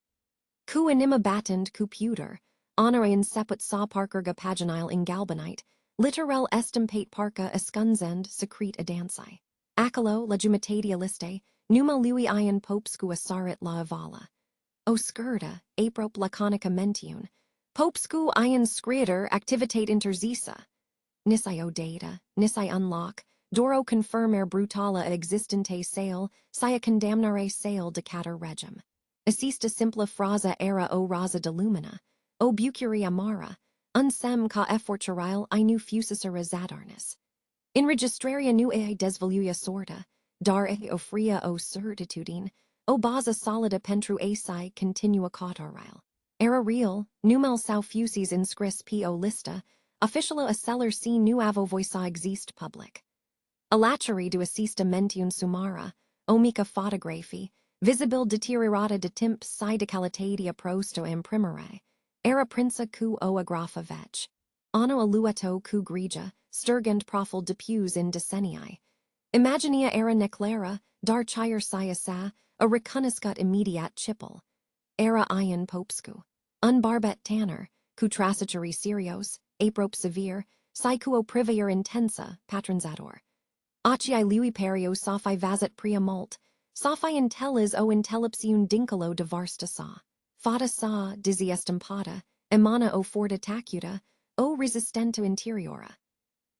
Cu anima battend cu puter, honora in seput sa parkerga paginile in galbanite, literel estimpate parca escunzend secrete adansi. Acolo legimitatia liste, numa lui ion popscu assarit la avala. O Scriitor, aprop laconica mentiun, popscu ion Scriitor activitate interzisa. Nisai o data, nisai unlock, doro confirmare brutala existente sale, sia condamnare sale decatur regim. Assista simpla frasa era o raza de lumina, o bucuri amara, unsem ca efforturile I nu fusisera zadarnis. In registraria nu desvoluia sorta, dar ofria o certitudine, o baza solida pentru asai continua cautorile. Era real, numel sau fusis inscris po lista, officiala a seller si nu avo voisa exist public. Alacheri du assista mentiun sumara, o mica photography, visibil deteriorata de timp si decalitatia prosto imprimere, era princa cu o agrafa vec. Anno aluato cu grigia, sturgend profil depus in decenniae. Imaginia era neclara, dar chire sia sa, a recuniscut immediat chipel. Era ion popscu. Unbarbet tanner, cu trasiceri serios, aprop severe, si cuo privaer intensa, patronzator. Acii lui perio sophi vazet pria mult, sophi intellis o intellipsiun dincolo de varsta sa. Fata sa, dizzy estampata, emana o forta tacuta, o resistento interiora.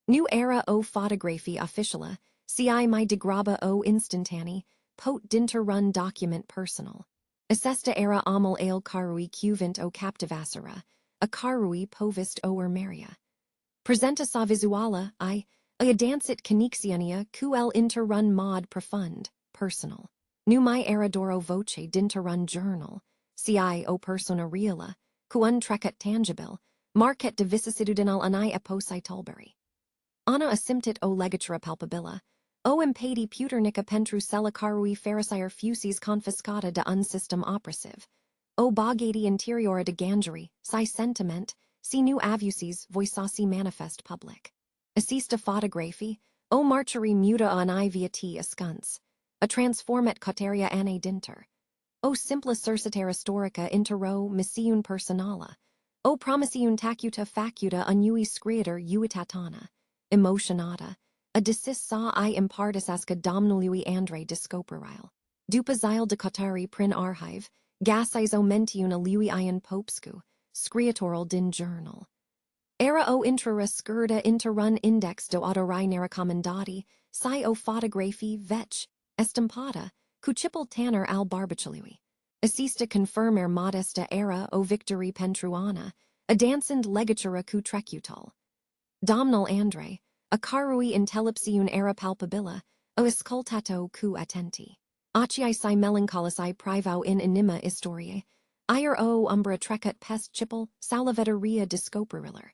Nu era o photography officiala, ci mi degraba o instantani, pot dinterrun document personal. Assesta era amal ale carui cuvint o captivacera, a carui povist o ermeria. Presenta sa visuala, a dancit conixiania ql interrun mod profund, personal. Nu mi era doro voce dinterrun journal, ci o persona reala, cu untrecat tangibil, market de vicissitudinal anai eposi tulberi. Ana asymptit o legatura palpabila, o impedi puternica pentru sella carui pharisire fusis confiscata de unsystem oppressive, o bogati interiora de gangeri, si sentiment, si nu avusis voisasi manifest public. Assista photography, o marcheri muta anai viati ascunce, a transformat cauteria anne dinter. O simpla sursitera historica intero missiun personala, o promisiun tacuta facuta unui Scriitor uitatana, emotionata, a decis sa I impartis asca domnului andre discoperile. Dupazile de cautari prin archive, gasis o mentiun a lui ion popscu, scriitoral din journal. Era o intrara Scriitor interrun index do autorai narracommendati, si o photography vec, estampata, cucipel tanner al barbicilui. Assista confirmer modesta era o victory pentruana, a dancend legatura cu trecutal. Domnal andre, a carui intellipsiun era palpabila, o escoltato cu attenti. Acii si melancholisai privau in anima historiae, ire o umbra trecat pest chipel, salaveteria discoperiller.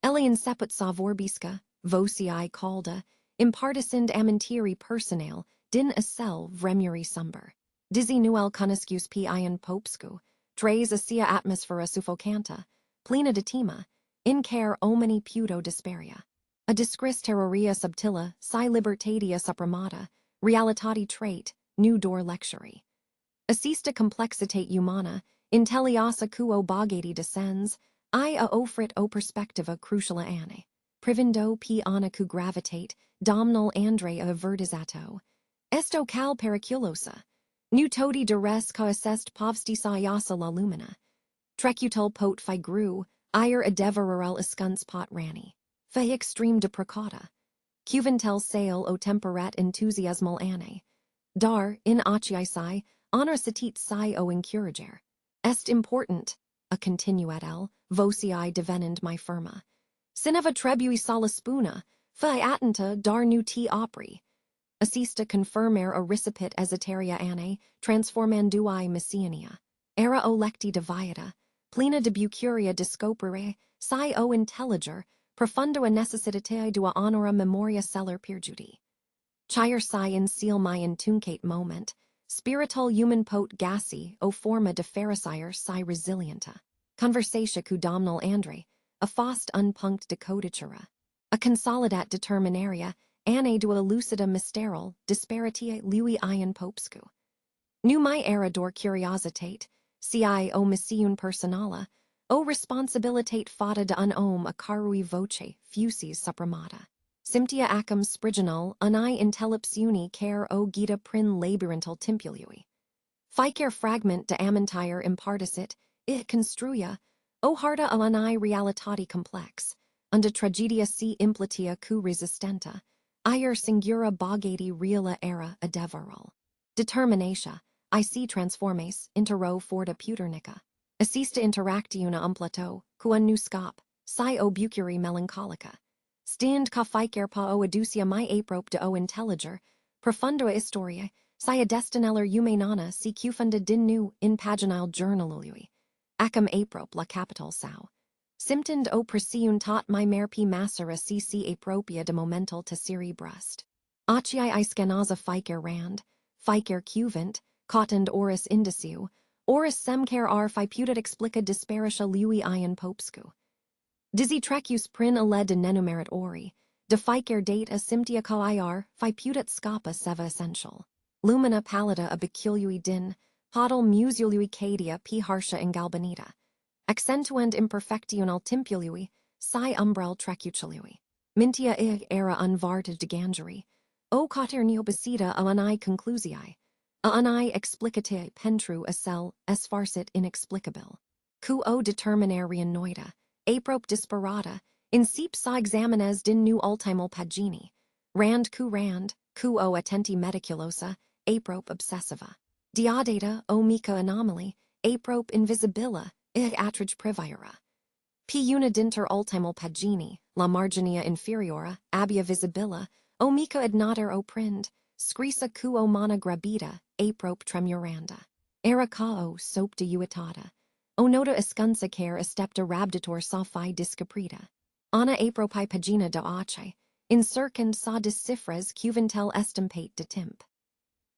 Elian seput sa vorbisca, vocii calda, impartisind amentieri personale, din assel vremuri sumber. Dizzy nuel cuniscus p ion popscu, tres asia atmosphera suffocanta, plena de tima, in care omni puto disperia. A discris terroria subtila, si libertatia supremata, realitati trait, new door lecturi. Assista complexitate humana, intelliasa quo bogati descens, I a offrit o perspectiva cruciala anne. Privindo p ana cu gravitate, domnal andre a vertisato. Esto cal periculosa. Nu todi de res ca assest povsti sa yasa la lumina. Trecutul pot fi gru, ire adeverarel escuns pot rani. Fe extreme de precauta. Cuventel sale o temperet enthusiasmal anne. Dar, in aciae honor citit o incurager. Est important, a continuat el, vocii devenend my firma. Sineva trebui solaspuna, fe attenta dar nu t opri. Assista confirmer a recipit esoteria anne, transformandui messiania. Era o lecti deviata, plena de bucuria discoprere, o intelliger, profundo a necessitatea dua honora memoria celer perjudi. Chire in seal my intuncate moment, spiritual human pot gassi o forma de pharisire resilienta. Conversatia cu domnal andre, a fost unpunct decoditura. A consolidat determinaria, anne dua lucida mysteral, disparitia lui ion popscu. Nu my era dor curiositate, ci o missiun personala, o responsibilitate fata de un a carui voce, fusis supremata. Simptia acum spriginal, unai intellipsiuni care o gita prin labyrinthal timpului. Ficer fragment de ammentire imparticit, construya, o harta a unai realitati complex, unda tragedia si implitia cu resistenta, ier singura bogati reala era adeveral. Determinatia, I see transformes, interro forta puternica. Assista interactiuna umplato, quun nu scop, o bucuri melancholica. Stand ca ficer pa o aducia my aprope de o intelliger, profundo historiae, a destineller humanana si cufunda din nu in paginal journalului. Acum aprope la capital sau. Simtend o presiun tot my merpi massera cc apropia de momental tessiri brust. Aciae I scenaza ficer rand, ficer cuvant, cotend oris indiciu, oris semcer ar fiputat explica disparitia lui ion popscu. Dizi trecus prin ale de nenumerit ori, de ficer date a simptia co ir, fiputat scapa seva essential. Lumina pallida a bicului din, podul museului cadia p harsha ingalbanita. Accentuend imperfectional timpului, umbrel trecucului. Mintia era unvarted de gangeri, o coter neobicida a unai conclusii, a unai explicatae pentru acel, es farcit inexplicable. Cu o determinare noida, aprope disparata, incip sa examines din nu ultimul pagini, rand, cu o attenti meticulosa, aprope obsessiva. Diadata, o mica anomaly, aprope invisibila, atrage privira. P una dinter ultimul pagini, la marginia inferiora, abia visibila, o mica adnater o prind, scrisa cu o mana grabita, aprope tremuranda. Era ca o soap de uitata. O nota escunsa care estepta rabditor sa fi discaprita. Ana apropi pagina de ace, incircand sa discifras cuventel estimpate de timp.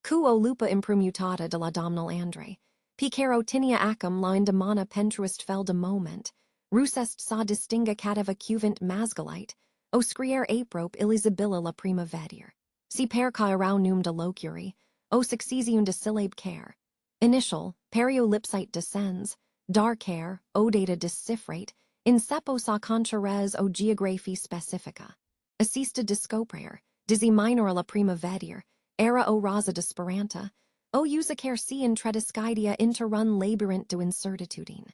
Cu o lupa imprumutata de la domnal andre, picero tinia acum la indemana pentruist fel de moment, rusest sa distinga cateva cuvant masgalite, o scrier aprope elisabilla la prima vedir. Si per ca num de locuri, o succesium de syllabe care. Initial, periolipsite descends, dar care, o data discifrate, incepo sa contrares o geographi specifica. Assista discoprayer, disi minor la prima vedir, era o raza disperanta, o usa care si intrediscidia interrun labyrinth de incertitudine.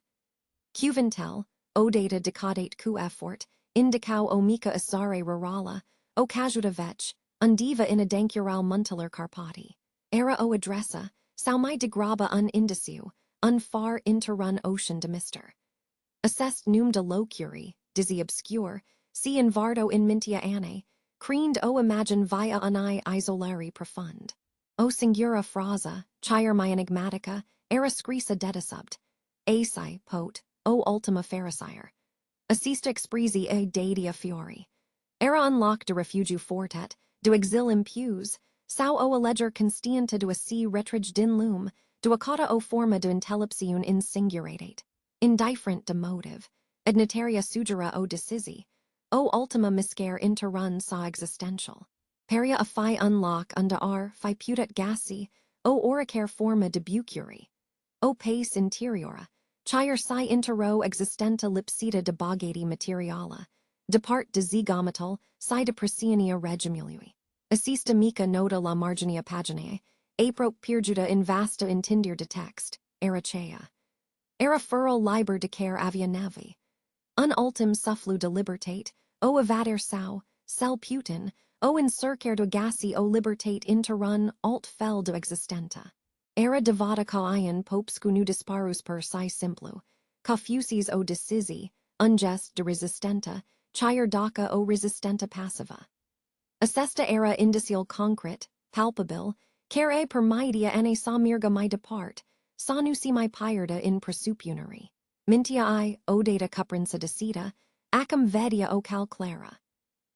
Cuventel, o data decadate cu effort, indicau o mica assare rurala, o cajuta vetch, undiva in adancural munteler carpati. Era o adressa, sau mai degraba un indiciu, un far interrun ocean de mister. Assest num de locuri, disi obscure, si invardo in mintia anne, creened o imagine via unai isolari profund. O singura frasa, chire my enigmatica, era scrisa dedisubt, asai, pot, o ultima pharisire. Assista expresi e dadia fiori. Era unlock de refugiu fortet, do exil impues, sau o alleger constienta do a si retrige din lum, do a cauda o forma do intellipsiun in singuratate. Indifferent de motive, ad notaria sugera o decisi, O ultima miscere interrun sa existential. Peria a phi unlock unda r phi putat gassi, o oricare forma debucuri. O pace interiora, chire psi intero existenta lipsita debogati materiala, depart de zigomatal, psi de presiania regimului. Assista mica nota la marginia paginae, aprop perjuda in vasta intindir de text, erachea. Era furl liber de care avia navi. Un ultim sufflu de libertate, o evader sau, sel putin, o incercer de gassi o libertate interrun alt fel de existenta. Era devata caian popscu nu disparus per si simplu, confusis o decisi, ungest de resistenta, chire daca o resistenta passiva. Assesta era indicial concret, palpabil, care per maidia ane sa mirga mai depart, sa nusi mai pierda in presupunary. Mintia I, o data cuprinsa decida, acum vedia o calclara.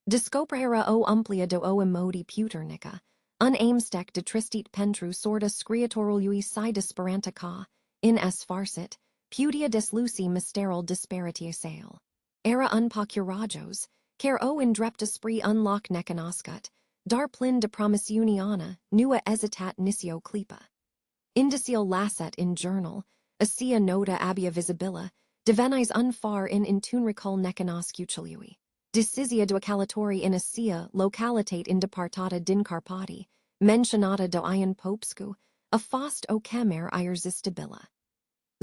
Discopera o umplia do o emodi puternica, unaimstec de tristit pentru sorda scriitorului si disparanta ca, in es farcit, putia desluci mysteral disparitia sale. Era unpocurajos, care o indrept esprit unlock necanoscut, dar plin de promissioniana, nua esitat nisio clipa. Indicial lasset in journal, asia nota abia visibila, divenis unfar in intunricol necanoscuchului. Decisia duocalatori in asia localitate in departata din Carpati, mentionata do ion popscu, a fost o chemer irresistibila.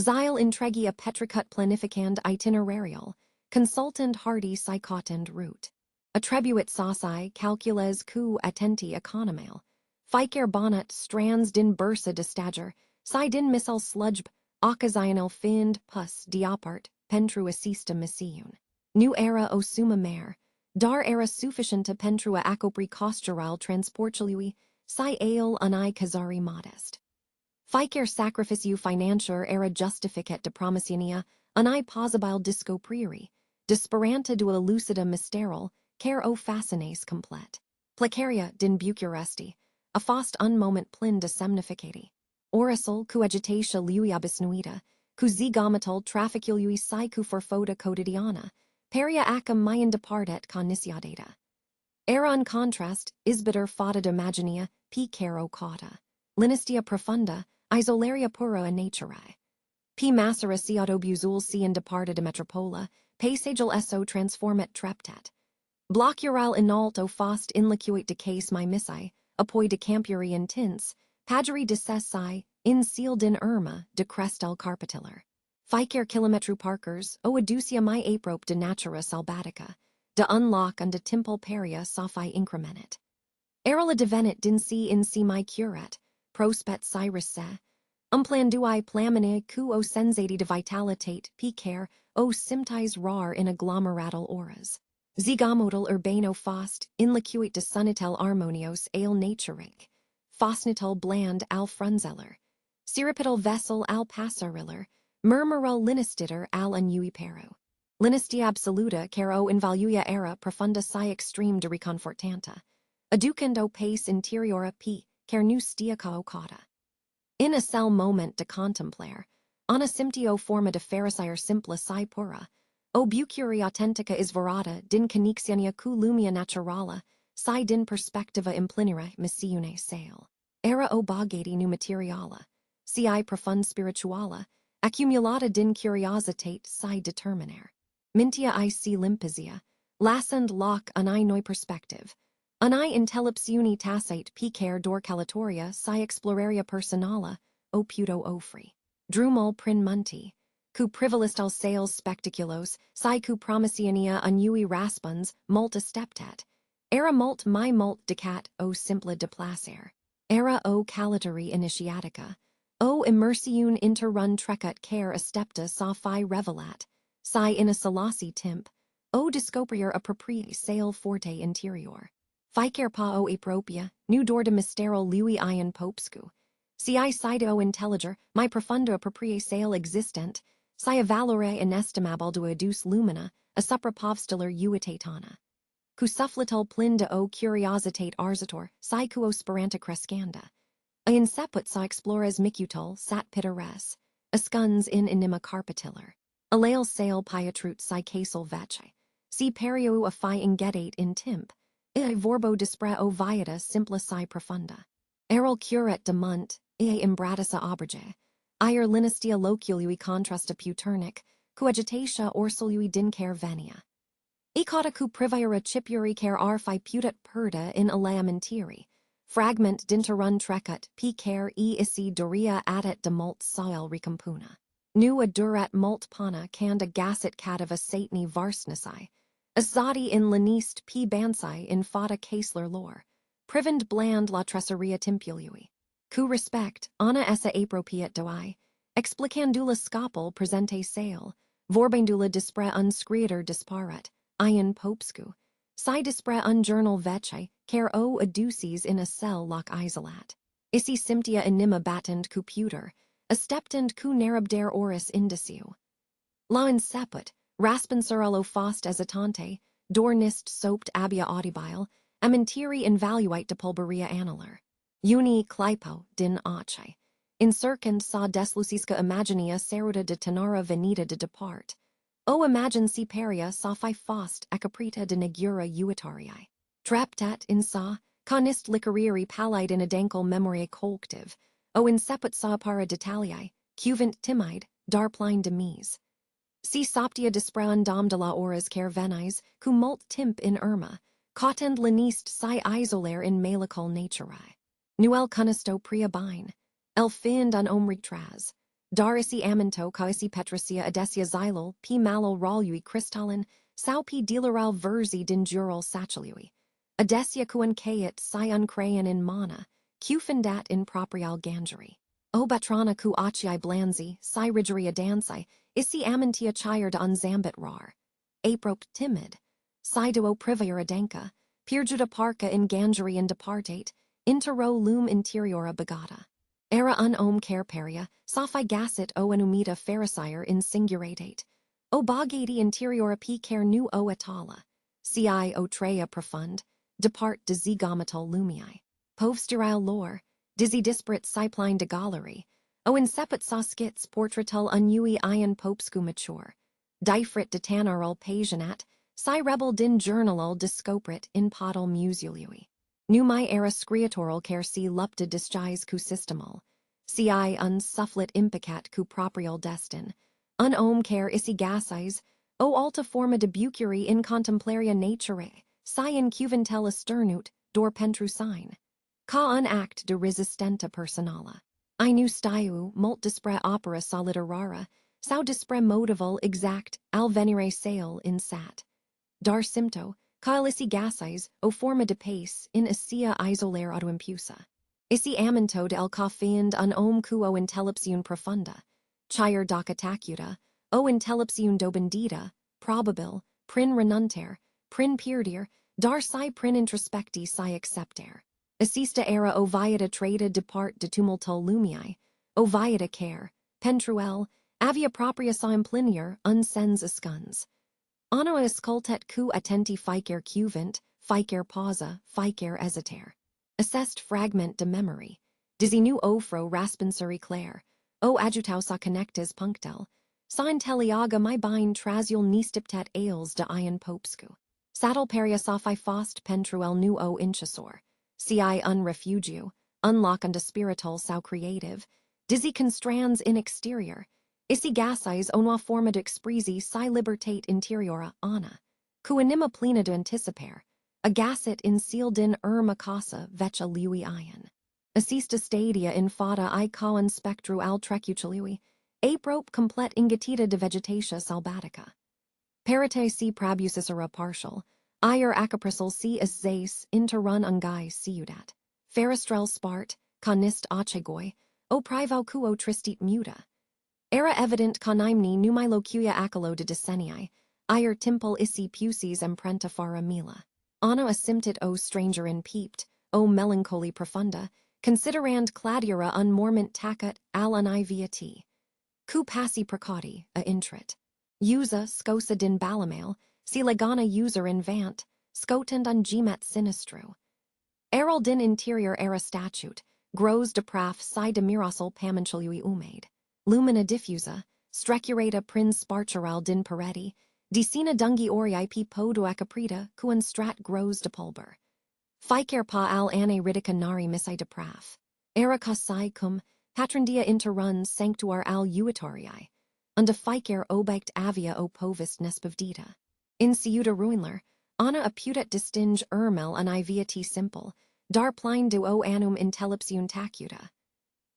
Xyle intregia petricut planificand itinerarial, consultant hardy psychotend route. Attribuit sauci calcules cu attenti economale, ficer bonnet strands din bursa de stager, si din missal sludgb, occasional find pus diapart, pentru assista missiun. Nu era o summa mare, dar era sufficienta pentru acopri costural transportului, si ale unai casari modest. Ficer sacrificiu financiar era justificat de promissionia, unai possibile discopriri, disperanta duo lucida mysteral, care o fascines complet. Placaria din bucuresti, a fost un moment plin de semnificati. Oracil cu agitatia lui abisnuita, cu zigomatal trafficului si cu forfoda quotidiana, peria acum mayan departet connisiadata. Era in contrast, isbiter fata d'imaginia, p caro cauta. Linistia profunda, isolaria pura in naturae. P massera siato buzul si in departa de metropola, paisagel eso transformet treptet. Blocural inalto fost inlicuit de case my missi, apoi de campuri in tints, pageri de sessi, in sealed in irma, de crestel carpatiller. Ficer kilometru parkers, o aducia my aprope de natura salbatica, de unlock und de timpul peria sophi incremenit. Erila devenit din si in si my curet, prospet cyrus se, umplandui plamine cu o sensati de vitalitate picaire o simtis rar in agglomeratal auras. Zigomodal urbano fost, inlicuit de sunitel harmonios ale naturic, fosnital bland al frunzeller, siripital vessel al passariller, murmural linistitter al unui pero. Linistia absoluta caro invaluia era profunda si extreme de reconfortanta, aducendo pace interiora p, cer nu stia caocata. In a cell moment de contemplare, ana simptio forma de pharisire simpla si pura, o bucuri authentica is verata din conixiania cu lumia naturala, si din perspectiva implinere missiune sale. Era o bogati nu materiala, si profund spirituala, accumulata din curiositate si determinare. Mintia I si limpizia, lassend loc unai noi perspective, unai intellipsiuni tacite picaire dor calatoria si exploraria personala, o puto ofri. Drumul prin munti, cu privilistal sales spectaculos, si cu promissionia unui raspons, multa steptat, era mult mai mult decat o simpla deplacer, era o calatori initiatica, o immersiun interrun trecut care astepta sa fi revelat, si in a salasi timp, o discoprier appropriate sale forte interior. Ficer pa o apropia, nu dor de mysteral lui ion popscu, si side o intelliger, my profunda appropriate sale existent, si a valore inestimable do adus lumina, a suprapovstellar uitatana. Cu suffletal plin de o curiositate arzator, si quo speranta crescanda. A inseput sa explores micutal sat pitores, ascuns in inima carpatiller. A lael sale piatrut si casel veche, si perio affi ingedate in timp, vorbo dispre o viata simpla si profunda. Errol curet de munt, imbratissa oberge, ir linistia locului contrasta puternic, coagitatia orsului dincer venia. Icota cu privira chipuri cer arfi putat perda in aleam interi, fragment dinterun trecut p cer isi doria adet de mult soil recompuna. Nu adurat mult pana canda gasset cadava satni varsnasi, azadi in lanist p bansai in fata casler lore, privend bland la tresseria timpului. Cu respect, ana essa apropiat doi, explicandula scopul presente sale, vorbendula dispre un Scriitor disparat, ian popscu, si dispre un jurnal vece, cer o aduces in a cell loc isolat. Isi simptia anima battend computer, asteptend cu narabdare oris indiciu. La inseput, raspensurello fost esitante, dornist soaped abia audibile, amentiri invaluite de pulberia annular. Uni clipo, din ace. Incircand sa deslucisca imagina seruta de tenara venita de depart. O imagine si peria sa fi fost acaprita de negura uitarii. Traptat in sa, conist liquoriri palide in adankel memoriae collective, o inseput sa para detaliae, cuvant timide, darpline de mise. Si soptia dispran dom de la horas cer venis, cum mult timp in irma, cotend lanist si isolare in malicol naturae. Nuel cunisto pria bine, el find un omri tras, darisi aminto caisi petracia adesia xylol p malo rolui crystallin, sau p delaral versi dinjural sacilui, adesia cuan caet si uncrayan in mana, cufindat in proprial gangeri. O batrana cu acii blanzi, si rigeria dansi, isi amintia chire de unzambit rar. Aprop timid, si duo privia adanka, pirjuda parca in gangeri in departate, intero lum interiora begata. Era un om care peria, sophi gasset o enumita fericire in singuratate. O bogati interiora p care nu o atala. Ci o trea profund, depart de zigomatal lumii. Povsterile lore, dizzy disparate cypline de gallery. O insepit sa skits portraital unui ion popscu mature. Difrit de tanaral pasionat, si rebel din journalal discoprit in podul museului. Numai era scriitoral care si lupta disguise cu systemal, ci unsufflit impecat cu proprial destin, un om care isi gasis, o alta forma de bucuri in contemplaria naturae, si in cuventel asternut, dor pentru sign. Ca un act de resistenta personala. I nu stiu mult dispre opera solidarara, sau dispre motival exact al venire sale in sat. Dar simpto, ca isi gasis, o forma de pace, in asia isolare auto impusa. Isi aminto de el ca fiend un om cuo intellepsiun profunda, chire doc attacuta, o intellepsiun dobendita, probabil, prin renunter, prin pierdir, dar si prin introspecti si accepter. Assista era o viata trada depart de tumulto lumii, o viata care, pentruel, avia propria sa implinier, unsens ascuns. Anno escultet cu attenti ficer cuvant, ficer pausa, ficer esiter. Assessed fragment de memory, dizzy nu ofro raspensuri clare, o adjutau sa connectes punctel, sa intelliaga my bine trasul nistiptet ales de ion popscu. Saddle peria sa fi fost pentruel nu o inchasor, ci un refugio, unlock unde spiritual sau creative, dizzy constrands in exterior, isi gasis onua forma de expresi si libertate interiora ana, cu anima plena de anticipare, agasset in sealdin macasa vecha lui ion. Assista stadia in fata I caun spectru al trecucelui, aprope complet ingatita de vegetatia salbatica. Parate si prabucisera partial, ir acaprisal si as zase interrun ungai siudat. Feristrel spart, conist achegoi, o privau cuo tristit muta. Era evident conimni numai locuia acalo de decenniae, ir timpul isi puces emprenta fara mila. Anno asymptit o stranger in peeped, o melancholy profunda, considerand cladiora unmorment tacat al univiati. Cu passi precati, a intrit. Usa scosa din balamale, si legana user in vant, scotend ungemet sinistru. Errol din interior era statute, grows de praf si de mirosol pamanchului umaid. Lumina diffusa, strecurata prin sparcheral din pareti, Dicina dungi oriai pi podo acaprita, cuan strat grows de pulber. Ficer pa al ane ridica nari misai depraf. Era casai cum, patrondia interruns sanctuar al uitorii. Unda ficer obect avia o povist nespavdita. In ciuta ruinler, ana aputat distinge ermel an ivia t simple, dar plein du o annum intellipsiun tacuta.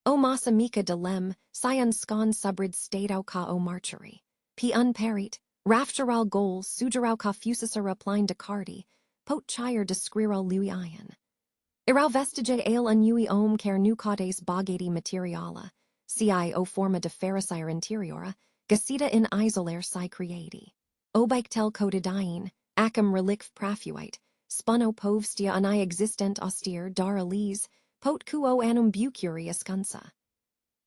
O massa mica de lem, scion scon subrid statau ca o marcheri. P unperit, rafteral goal sugerau ca fusisera plein de cardi, pot chire de scriral lui ion. Irau vestige ale unui om cer nucades bogati materiala, ci o forma de ferricire interiora, găsita in isolare si creati. Obictel codidine, acum relicf prafuite, spuno povstia ani existent austere dar elise, pot quo annum bucuri ascunsa.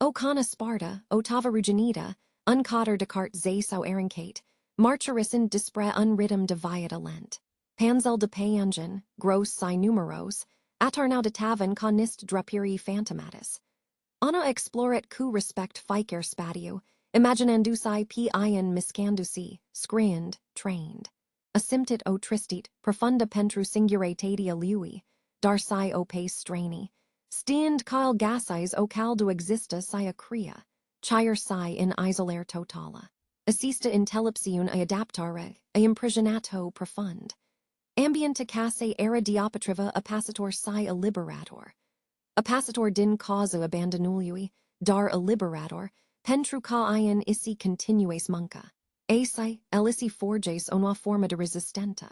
O cana Sparta, o tava ruginita, uncotter decart zasau erincate, marcherisin dispre unridum deviata lent. Panzel de payangen, gross si numeros, atarnau de tavan conist drapiri phantomatis. Ana exploret cu respect ficer spatiu, imaginandusi p ion miscandusi, screend, trained. Asymptit o tristit, profunda pentru singuratatia lui, darsi o pace straini. Stiend kyle gasais o caldo exista sia crea, chire si in isolare totala. Assista intellipsiun a adaptare, a imprisionato profund. Ambienta casse era diapatriva appacitor si a liberator. Appacitor din causa abandonului, dar a liberator, pentru ca ion isi continues munca. Asi, elisi forges onua forma de resistenta.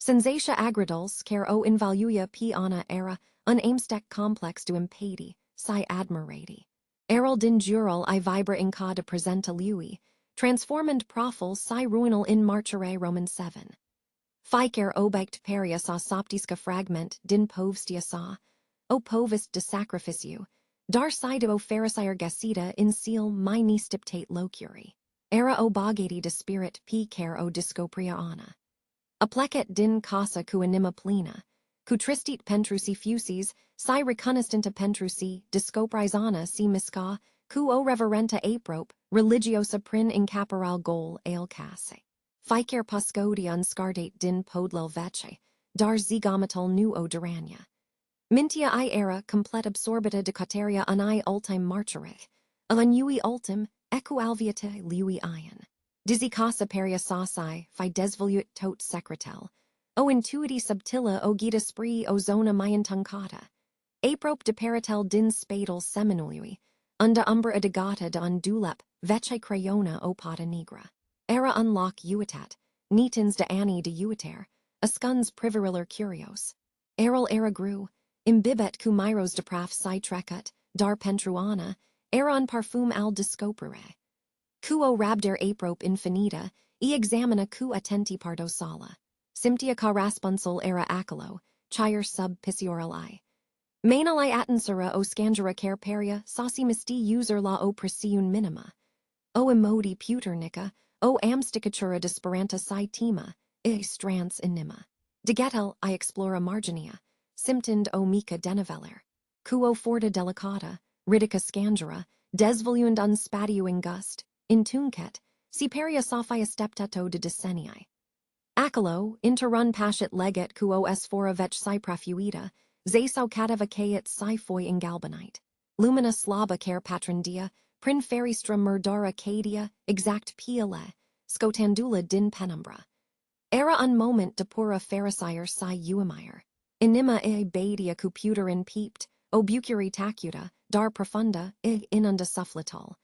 Sensatia agriduls, cer o invaluia p ana era, un aimstec complex du impedi, si admirati. Errol din jural I vibra in ca de presenta lui, transformand profil si ruinal in marchere Roman 7. Ficer obect peria sa soptisca fragment din povstia sa, o povist de sacrificiu, dar side o pharisire găsita in seal mini stiptate locuri. Era o bogati de spirit p cer o discopria ana. Applecet din casa cu anima plena, cu tristit pentrusi fusis, si reconniscenta pentrusi, discopris ana si misca, cu o reverenta aprope, religiosa prin incaparal gol ale casse. Ficer poscodia unscardate din podlel vece, dar zigomatal nu o durania. Mintia I era complet absorbita de cateria ani ultime marcherech, alanui ultim, equ alviate lui ion. Dizzy casa peria sasai, fi desvoluit tot secretel, o intuiti subtila o gita spree o zona mayan tuncata. Aprope de peritel din spadal seminului, unda umbra adigata de undulep, vece crayona o pata nigra. Era unlock uitat, nitins de ani de uiter, ascuns priviriller curios. Errol era grew, imbibet cu myros de praf si trecut, dar pentruana, era un parfum al discopere. Quo rabder aprope infinita, e examina cu attenti pardo sala. Simptia ca rasponsol era acolo, chire sub piscioral I. Manal I attensura o scangera care peria, saucy misti user la o preciun minima. O emodi puternica, o amsticatura disperanta si tema, strans inima. Degetel I explora marginia, symptend o mica deneveler. Quo forta delicata, ridica scangera, desvoluund unspadiu ingust, in tuncet, si peria sophia steptato de decenniae. Acolo, interrun pascit leget quo s fora vec si profuita, zasau catavaceat si foi ingalbanite. Lumina slaba care patrondia, prin feristra murdara cadia, exact piale, scotandula din penumbra. Era un moment de pura pharisire si uemire. Inima e badia cuputerin peeped, o bucuri tacuta, dar profunda, inunda suffletal.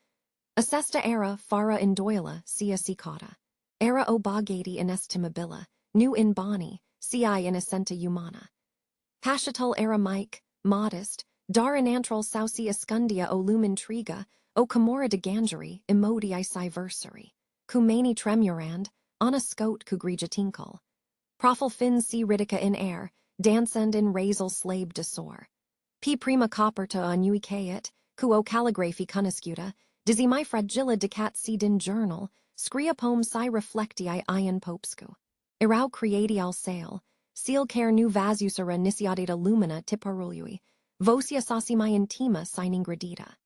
Assesta era fara indoila, sia cicata. Era o bogati inestimabila, nu in boni, ci innocenta humana. Pascital era mic, modest, dar inantral sauci escundia o lumen triga, o camora de gangeri, emodi si versari. Cumani tremurand, ana scote cu grigitincal. Profil fin si ridica in air, dancend in razel slabe de sor. P prima copperta unui caet, cu o calligraphy cuniscuta, dizzy my fragila decat si din journal, scria pom si reflectii ion popscu. Irau creati al sale, seal care nu vasusera nisiadata lumina tiparului, vosia sauci intima signing gradita.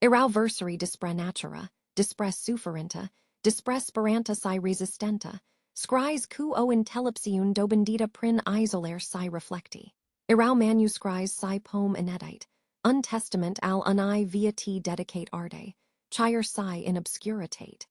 Irau versari dispre natura, dispre sufferenta, dispare speranta si resistenta, scries cu o intellepsiun dobendita prin isolare si reflecti. Erau manuscries si poem inedite, un testament al unai via te dedicate arde, chire si in obscuritate.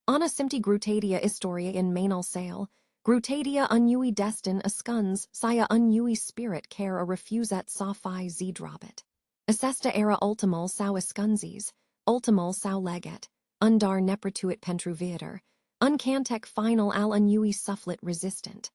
Ana simpti grutadia historia in mainal sale, grutadia unui destin ascuns, sia unui spirit care a refuset sa fi zdrobit. Assesta era ultimul sau ascunzis, ultimul sau leget, undar nepretuit pentruviator, uncantec final al unui sufflit resistant.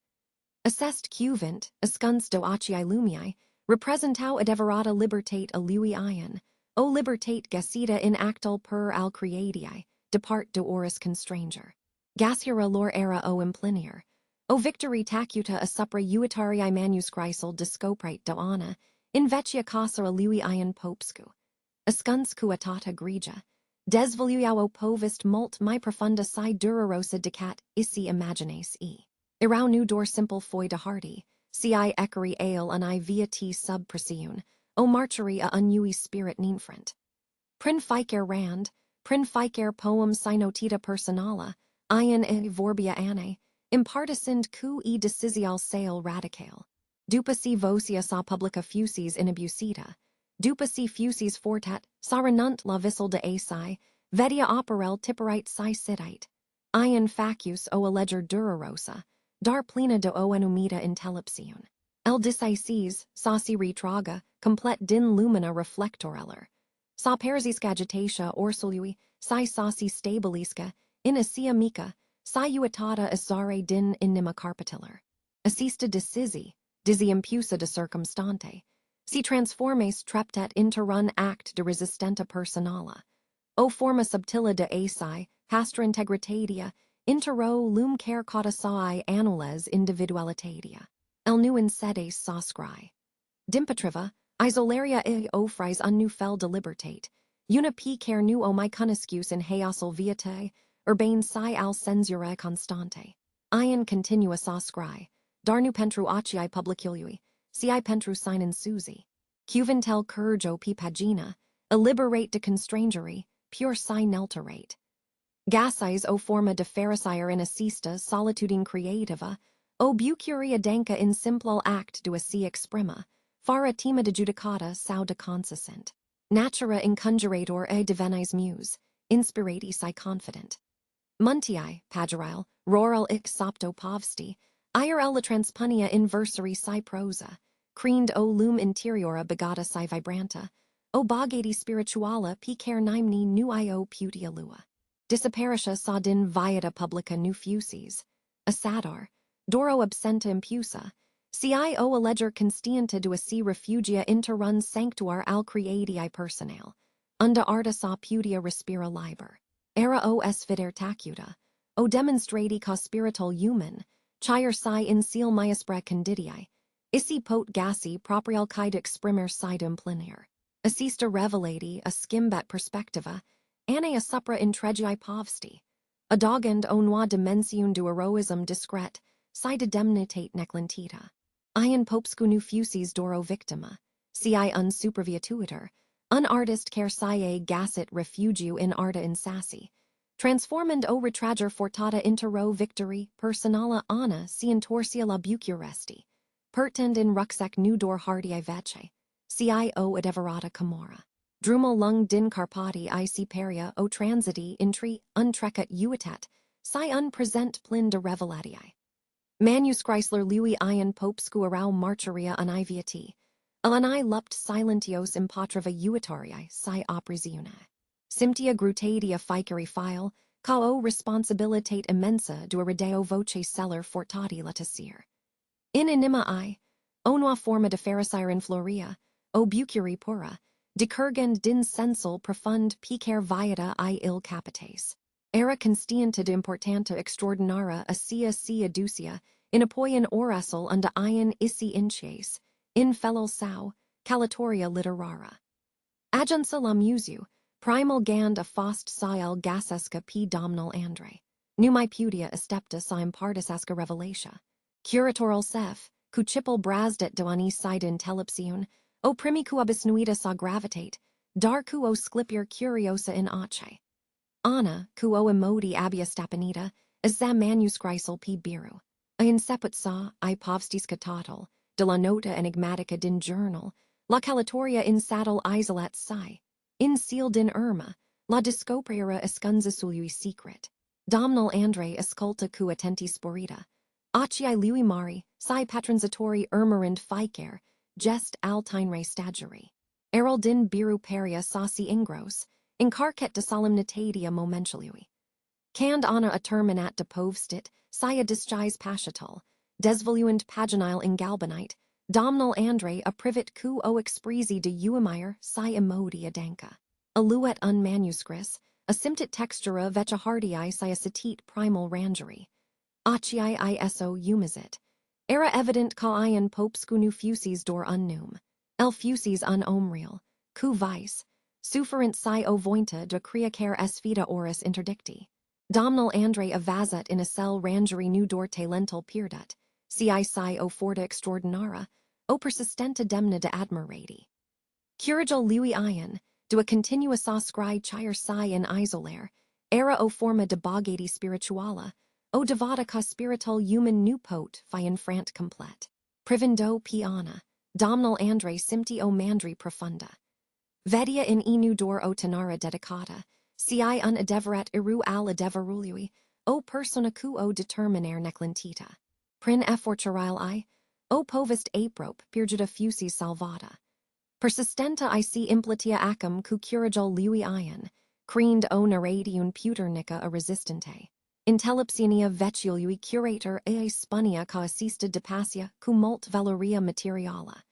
Assest cuvint, ascuns do acii lumii, representau adeverata libertate a lui ion, o libertate găsita in actul per al creadii, depart do oris constranger. Gasura lor era o implinier, o victory tacuta a supra uitarii manuscrisul discoprite do ana, in vecia casa lui ion popscu. Ascuns cuatata grigia, desvoluiau o povist mult mi profunda si durarosa dicat isi imagines e. Erau nu dor simple foi de hardy, ci ecari ale unai via t sub presiun, o marchery a unui spirit ninfrent. Prin ficer rand, prin ficer poem sinotita personala, ion e vorbia anne, impartisind cu e decisial sale radicale. Dupaci vocia sa publica fusis in abusita, dupaci fusis fortat, sarenunt la vissel de asi, vedia operel tipperite si sidite. Ion facus o alleger durarosa, dar plena de o enumita intellepsiun. El discices, sauci retraga, complet din lumina reflectoreller. Sa persisca agitatia orsului, si sauci stabilisca, in asia mica, si uitata asare din inima carpitiller. Assista decisi, disi impusa de circumstante. Si transformes treptet interrun act de resistenta personala. O forma subtila de asi, pastra integritatia, intero lum care cauda sai annules individualitatia. El nuin sedes sa scry. Dimpatriva, isolaria e ofries unnu fel de libertate, una p care nu o mi cuniscus in heosel viatae, urbane si al censurae constante. Ion continua sa scry, darnu pentru acii publicului, ci pentru sinen susi. Cuventel curgo p pagina, illiberate de constrangery, pure si nelterate. Gassies o forma de pharisire in assista solitudine creativa, o bucuria danca in simplal act do si exprima, fara tima de judicata sau de consistent. Natura inconjurator e divinis muse, inspirati si confident. Muntii, pagerile, roral ix sopto povsti, irl la transpunia inversari si prosa, creend o lum interiora begata si vibranta, o bogati spirituala picer nimni nu io putia lua. Disaparisha sa din viata publica nu fusis, a sadar, doro absenta impusa, ci o alleger constienta dua si refugia interrun sanctuar al creadii personale, unda arta sa putia respira liber. Era o es vider tacuta, o demonstrati ca spirital human, chire si in seal maiaspra condidii, isi pot gassi proprial caed exprimer sidum plenier. Assista revelati a skimbat perspectiva, ane a supra intregii povsti, a dogend o noa dimensiun du heroism discret, si de demnitate neclentita. Ion popscu nu fusis doro victima, ci unsuperviatuiter, un artist care sie gasset refugiu in arta insassi, transformand o retrager fortata intero victory personala ana si intorsia la bucuresti, pertend in rucksack nu dor hardi vece, ci o adeverata camora. Drumel lung din carpati I si peria o transiti intri untrecat uitat, si unpresent plin de revelatii. Manuscrisler lui ion popscu arau marcheria univiati, alanai lupt silentios impatrava uitarii si oprisiuna. Simptia grutadia ficeri file, ca o responsibilitate immensa du redeo voce celler fortati latasir. In anima I, onua forma de pharisire in floria, o bucuri pura, decurgend din sensal profund picer viata I il capites. Era constienta de importanta extraordinara asia si aducia, in apoian orasol unda ion isi inches, in felol sau, calatoria literara. Adjunsa la museu, primal gand a fost siel gasesca p domnal andre. Numai pudia estepta sa impartisasca revelatia. Curatoral sef, cucipel brasdet doani side intellepsiun, o primi abisnuita sa gravitate, dar o sclipier curiosa in ace. Anna, ku o emodi abia stapanita, za manuscrisul p biru. A inseput sa, I povstiska total, de la nota enigmatica din journal, la calatoria in saddle isolat psi, in seal din irma, la discoprera escunzasului secret. Domnal Andre esculta cu attenti sporita. Acii lui mari, psi patransatori irmarind ficer, gest altinre stageri. Errol din biru peria sauci ingros, incarcet de solemnitatea momentului. Cand Anna a terminat de povstit, sia disguise paschatal, desvoluent paginile ingalbanite, domnal Andre a privit cu o expresi de uemire, si emodi adanka. Aluet un manuscris, a simptit textura vecha hardii sia satit primal rangery. Acii iso umizit. Era evident ca ian popscu nu fusis dor unnum. El fusis un omreal, cu vice, sufferent si o vointa de creacer esfida oris interdicti. Domnal Andre avazat in a cell rangery nu dor talental pirdut, si o forta extraordinara, o persistenta demna de admirati. Curigel lui ian, do a continua sa scry chire si in isolare, era o forma de bogati spirituala, o devata ca spiritual human nu pot fi infrant complet. Privindo piana, domnal Andre simpti o mandri profunda. Vedia in inu dor o tenara dedicata, si un adeverat iru al adeverului, o persona cu o determinare neclentita. Prin efforturile I, o povist aprop pirgida fusis salvata. Persistenta I si implitia acum cu curigel lui ian, creend o narradiun puternica a resistente. Intellipsinia veciului curator ea spunia ca assista de passia cu mult valoria materiala.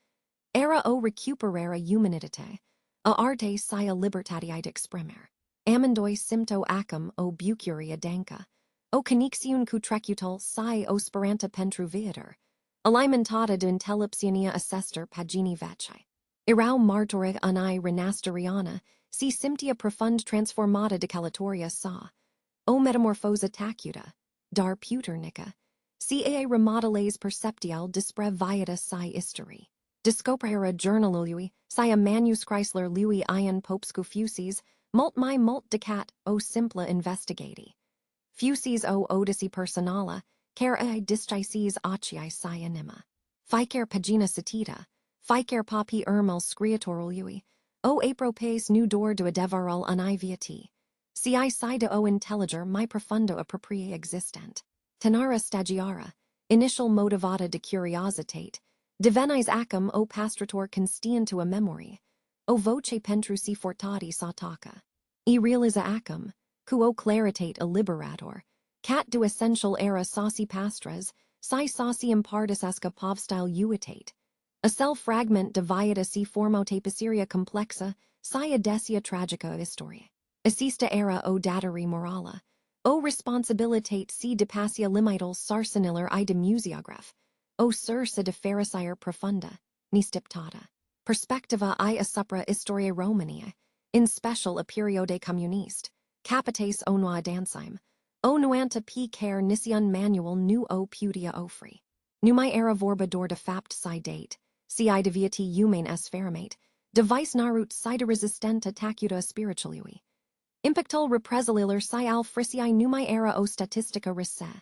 Era o recuperare humanidite, a arte sia libertatiide exprimer. Amendoi simpto acum o bucuria danca, o conixiun cu trecutal si o speranta pentru viator, alimentata de intellipsiania assester pagini vecchi. Irau martorig unai renasteriana, si simptia profund transformata de calatoria sa, o metamorphosa tacuta, dar puternica, si remodeles perceptial dispre viata si isteri. Discoprera journalului, si a manuscrisler lui ian popscu fusis, mult decat o simpla investigati. Fusis o odyssey personala, cer discises acii si anima. Ficer pagina satita, ficer papi ermel scriitorului, o apropes nu dor do adevaral univiati. Si de o intelliger mi profundo appropriae existent. Tenara stagiara, initial motivata de curiositate, divenis acum o pastrator constientua memory, o voce pentru si fortati sautaca. E realiza acum, cu o claritate a liberator, cat do essential era sauci pastres, si sauci impartis asca povstyle uitate. A cell fragment diviata si formo tapiceria complexa, si adesia tragica historia. Assista era o dateri morala, o responsibilitate si de passia limital sarseniller I de museograph, o sursa de pharisire profunda, ni stiptata. Perspectiva I a supra historiae Romaniae, in special a periode communist, capites onua dansime, o nuanta p care nicion manual nu o pudia ofri. Numai era vorba dor de fapt si date, si deviati humane es ferimate, device narut si de resistenta tacuta spiritualui. Impactul represaliller si al frisii numai era o statistica risse,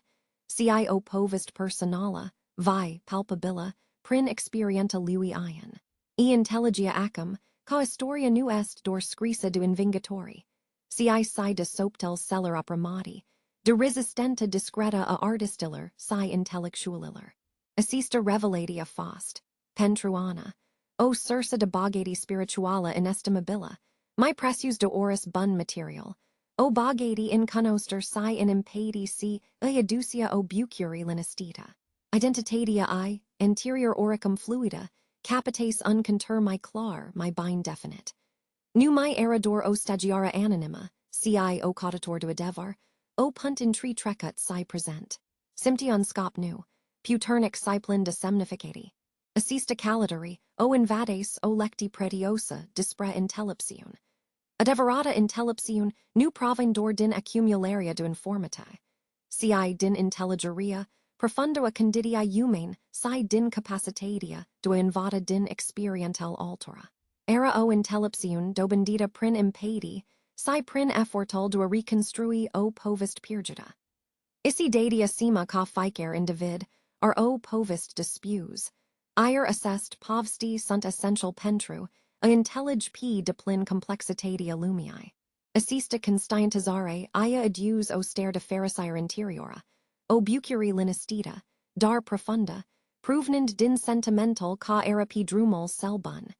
si o povist personala, vi palpabila, prin experienta lui ian. E intelligia acum, ca historia nu est dor scrisa de invingatori, si de soptel celler opramati, de resistenta discreta a artistiller si intellectualiller. Assista revelatia fost, pentruana, o sursa de bogati spirituala inestimabila, my precius de oris bun material, o bogati in conoster si in impedi si, iaducia o bucuri linestita. Identitatia I, interior oricum fluida, capites unconter my clar, my bind definite. Nu my erador o stagiara anonyma, ci o caudator do adevar, o punt in tree trecut si present. Simption scop nu, puternic cyplin de semnificati. Assista calidari, o invades o lecti pretiosa, dispre intellipsiun. Adeverata intellipsiun, nu provendor din accumularia de informatae. Ci din intelligeria, profundua candidia humane, si din capacitatia, do invada din experiental altura. Era o intellipsiun dobendita prin impedi, si prin effortal dua reconstrui o povist pirjuda. Isi datia sima ka ficer individ, ar o povist dispuse. Ir assessed povsti sunt essential pentru, a intellig p deplin complexitatia lumii. Assista constientizare ia aduse o stare de fericire interiora, o bucuri linistita, dar profunda, provenend din sentimental ca era p drumul selbun,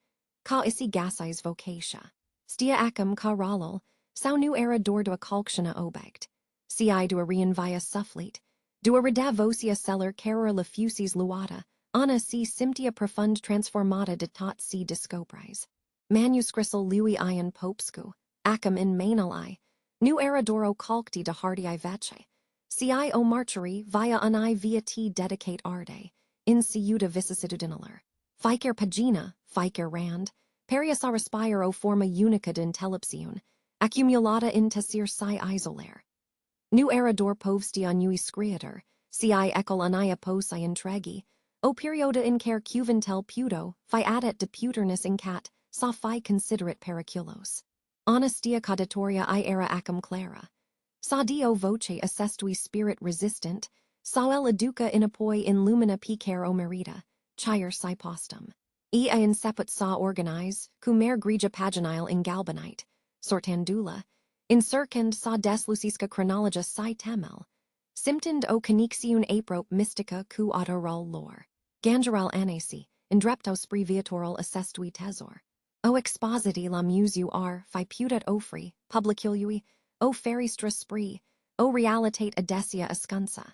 ca isi gasis vocatia. Stia acum ca ralal, sau nu era dor dua calctiona obect. Si dua reinvia sufflit, dua redavosia celler carer lafusis luata, ana si simptia profund transformata de tot si discopris. Manuscrissel lui ion popscu, acum in manali, nu era doro calcti de hardii vece. Si o marcheri via unai via t dedicate arde, in siuda vicissitudinaler. Ficer pagina, ficer rand, perius a respire o forma unica d'intellepsiun, accumulata in tessir si isolare. Nu era dor povstia unui Scriitor, si ecol unia posi intregi, o perioda in care cuventel puto, fi adet deputernus incat, sa fi considerate periculos. Honestia caudatoria era acum clara. Sa dio voce assestui spirit resistant, sael educa in apoi in lumina picare o merita, chire si postum. Ea in seput sa organize, cum mer grigia paginile in galbanite, sortandula, in circend sa deslucisca chronologia si temel, symptond o conixiun aprop mystica cu autoral lore, gangeral anasi, indrepto spri viatoral assestui tesor. O expositi la museu ar, fi putat ofri, publicului, o feristra spri, o realitate adesia ascunsa,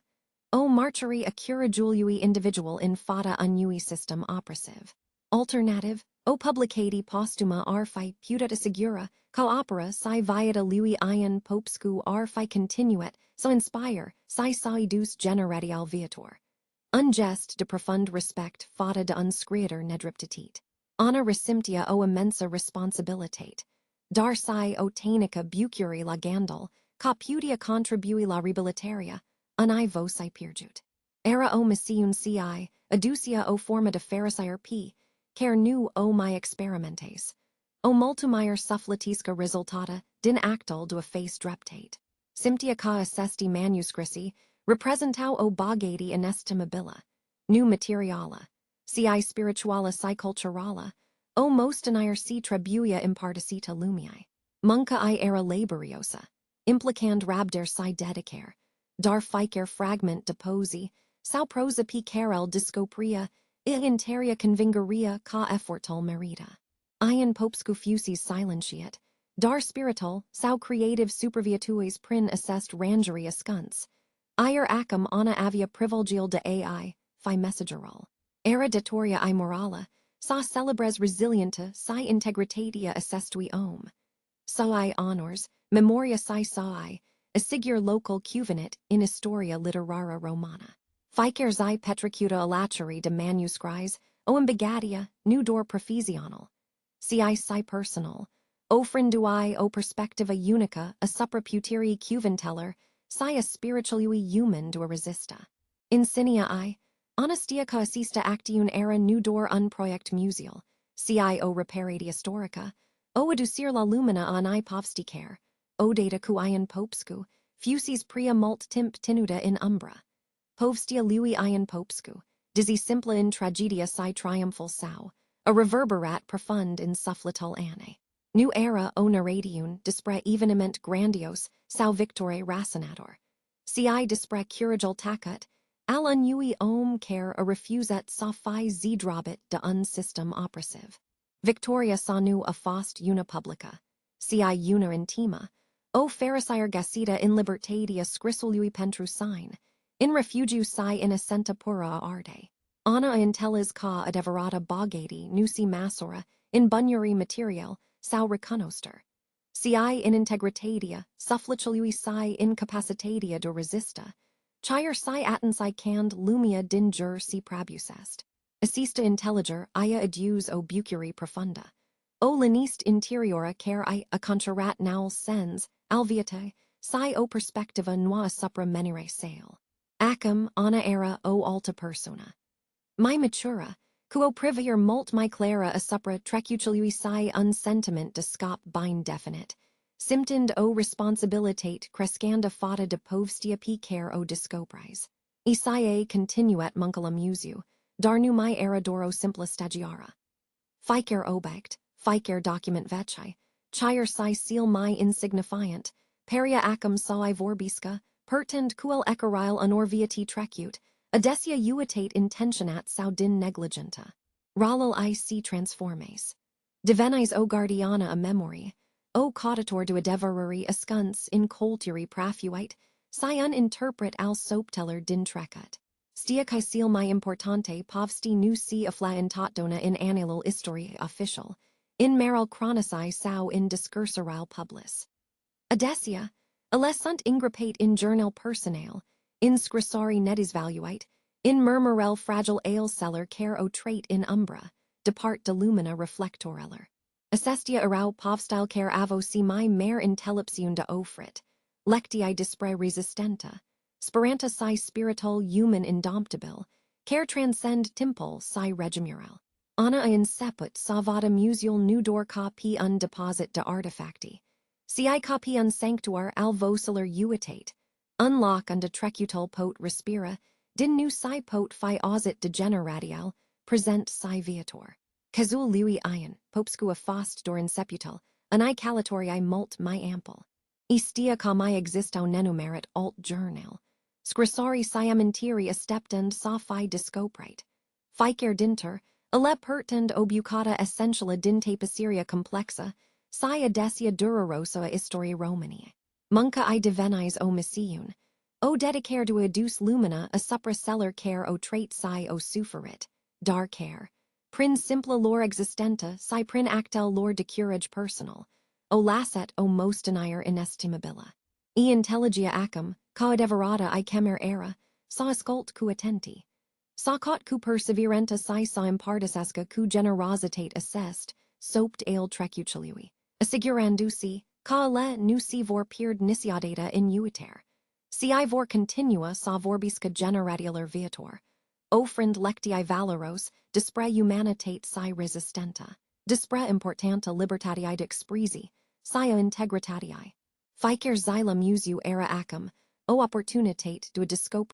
o marcheri accura juliui individual in fata unui system oppressive. Alternative, o publicati postuma ar fi putat assegura, co opera si viata lui ion popscu ar fi continuet, so inspire, si saidus generati al viator. Ungest de profund respect fata de unscriitor nedriptitit. Ana recimptia o immensa responsabilitate. Dar si o tainica bucuri la gandal, ca putia contribui la rehabilitaria, unai voci pirjut. Era o missiun ci, aducia o forma de fericire p, care nu o my experimentes. O multumire sufflatisca resultata, din actal do face dreptate. Simptia ca assesti manuscrisi, representau o bogati inestimabila. Nu materiala. Si spirituala si culturala, o mostenire si tribuia imparticita lumii. Munca era laboriosa, implicand rabder si dedicare, dar ficer fragment deposi, sau prosa p carel discopria, interia convingeria ca effortal merita. Ion popscu fusis silentiat, dar spiritual, sau creative superviatues prin assest rangeria scuns. Ir acum ana avia privilegial de ai, fi messageral. Era detoria morala, sa celebres resilienta si integritatia assestui om. Soi honors, memoria si soi, assigur local cuvenit in historia literara romana. Ficer zi petricuta alacheri de manuscries, o ambigatia, nu dor profisional. Si personal, ofrendui o perspectiva unica, a supraputeri cuventeller, si a spiritually human dua resista. Insinia honestia ca assista actiun era nu dor unproject museal, o reparati historica, o aducir la lumina an povsticare, o data cuion popscu, fusis pria mult timp tenuta in umbra. Povstia lui ion popscu, dizzy simpla in tragedia si triumphal sau, a reverberat profund in sufflatal anne. Nu era o narratiun dispre evenement grandios, sau victore racenator. Si dispre curigil tacut, al unui om care a refuset sa fi zdrobit de un system oppressive. Victoria sa nu a fost una publica, si una intima, o fericire găsita in libertatea scrisului pentru sine, in refugiu si innocenta pura arde. Ana intellis ca adeverata bogati nusi masora, in bunyuri material, sau reconoster. Si in integritatea, sufflicului si incapacitatea de resista, chire si si cand lumia din jur si prabusest. Assista intelliger ia aduse o bucuri profunda. O linist interiora care a contrarat naul sens, alviate, si o perspectiva noa supra menire sale. Acum ana era o alta persona. My matura, quo privier mult my clara a supra trecucului si unsentiment de scop bind definite, Simtind o responsabilitate crescanda fata de povstia picer o discoprise. Isae continuet muncula museu, darnu mai era doro simpla stagiara. Ficer obect, ficer document vecchi, chire si seal mai insignifiant, peria acum sai vorbisca, pertend quel ecarile honorviati trecut, adesia uitate intentionat saudin negligenta. Rallel I si transformes. Divenis o guardiana a memory, o caudator de deverari ascuns in colturi prafuite, scion interpret al sopteller din trecut. Stia caecil mai importante povsti nu si afla intatdona in annalil historiae official, in meral chronici sau in discursorale publis. Adesia, alessunt ingripate in journal personale, in scrissari nedis valuite, in murmurel fragile ale cellar care o trait in umbra, depart de lumina reflectoreller. Assestia erau povstyle care avo si mai mer intellipsium de offrit, lectii dispre resistenta, speranta si spiritol human indomptabil, care transcend timpul si regimural. Ana in seput savada museul nudor pi un deposit de artefacti. Si pi un sanctuar al voceler uitate, unlock unde trecutul pot respira, din nu si pot fi ausit degeneratial, present si viator. Cazul lui ion, popscua fost dor in seputal, an I calatoriae mult mai ample. Istia ca mai existau nenumerit alt jurnal. Scrissari siam interi esteptend sa fi discoprite. Ficer dinter, ale pertend obucata essentiala dinte pasiria complexa, si adesia durarosa historia Romani. Munca I divenis o missiun. O dedicare to adduce lumina a supra celler care o trait si o suferit. Dar care. Prin simpla lor existenta si prin actel lor de curage personal. O lasset o mostenier inestimabila. E intelligia acum, ca deverata I cemer era, sa ascult cu attenti. Sa cot cu perseverenta si sa impartis esca cu generositate assest, sopt ale trecucilui. Assigurandusi, ca le nusi vor peerd nisiadata in uiter. Si vor continua sa vorbisca generatialer viator. Offrind lectii valoros, dispre humanitate si resistenta. Dispre importanta libertatii expresi, sia integritatii. Ficer xylem museu era acum, o opportunitate do discope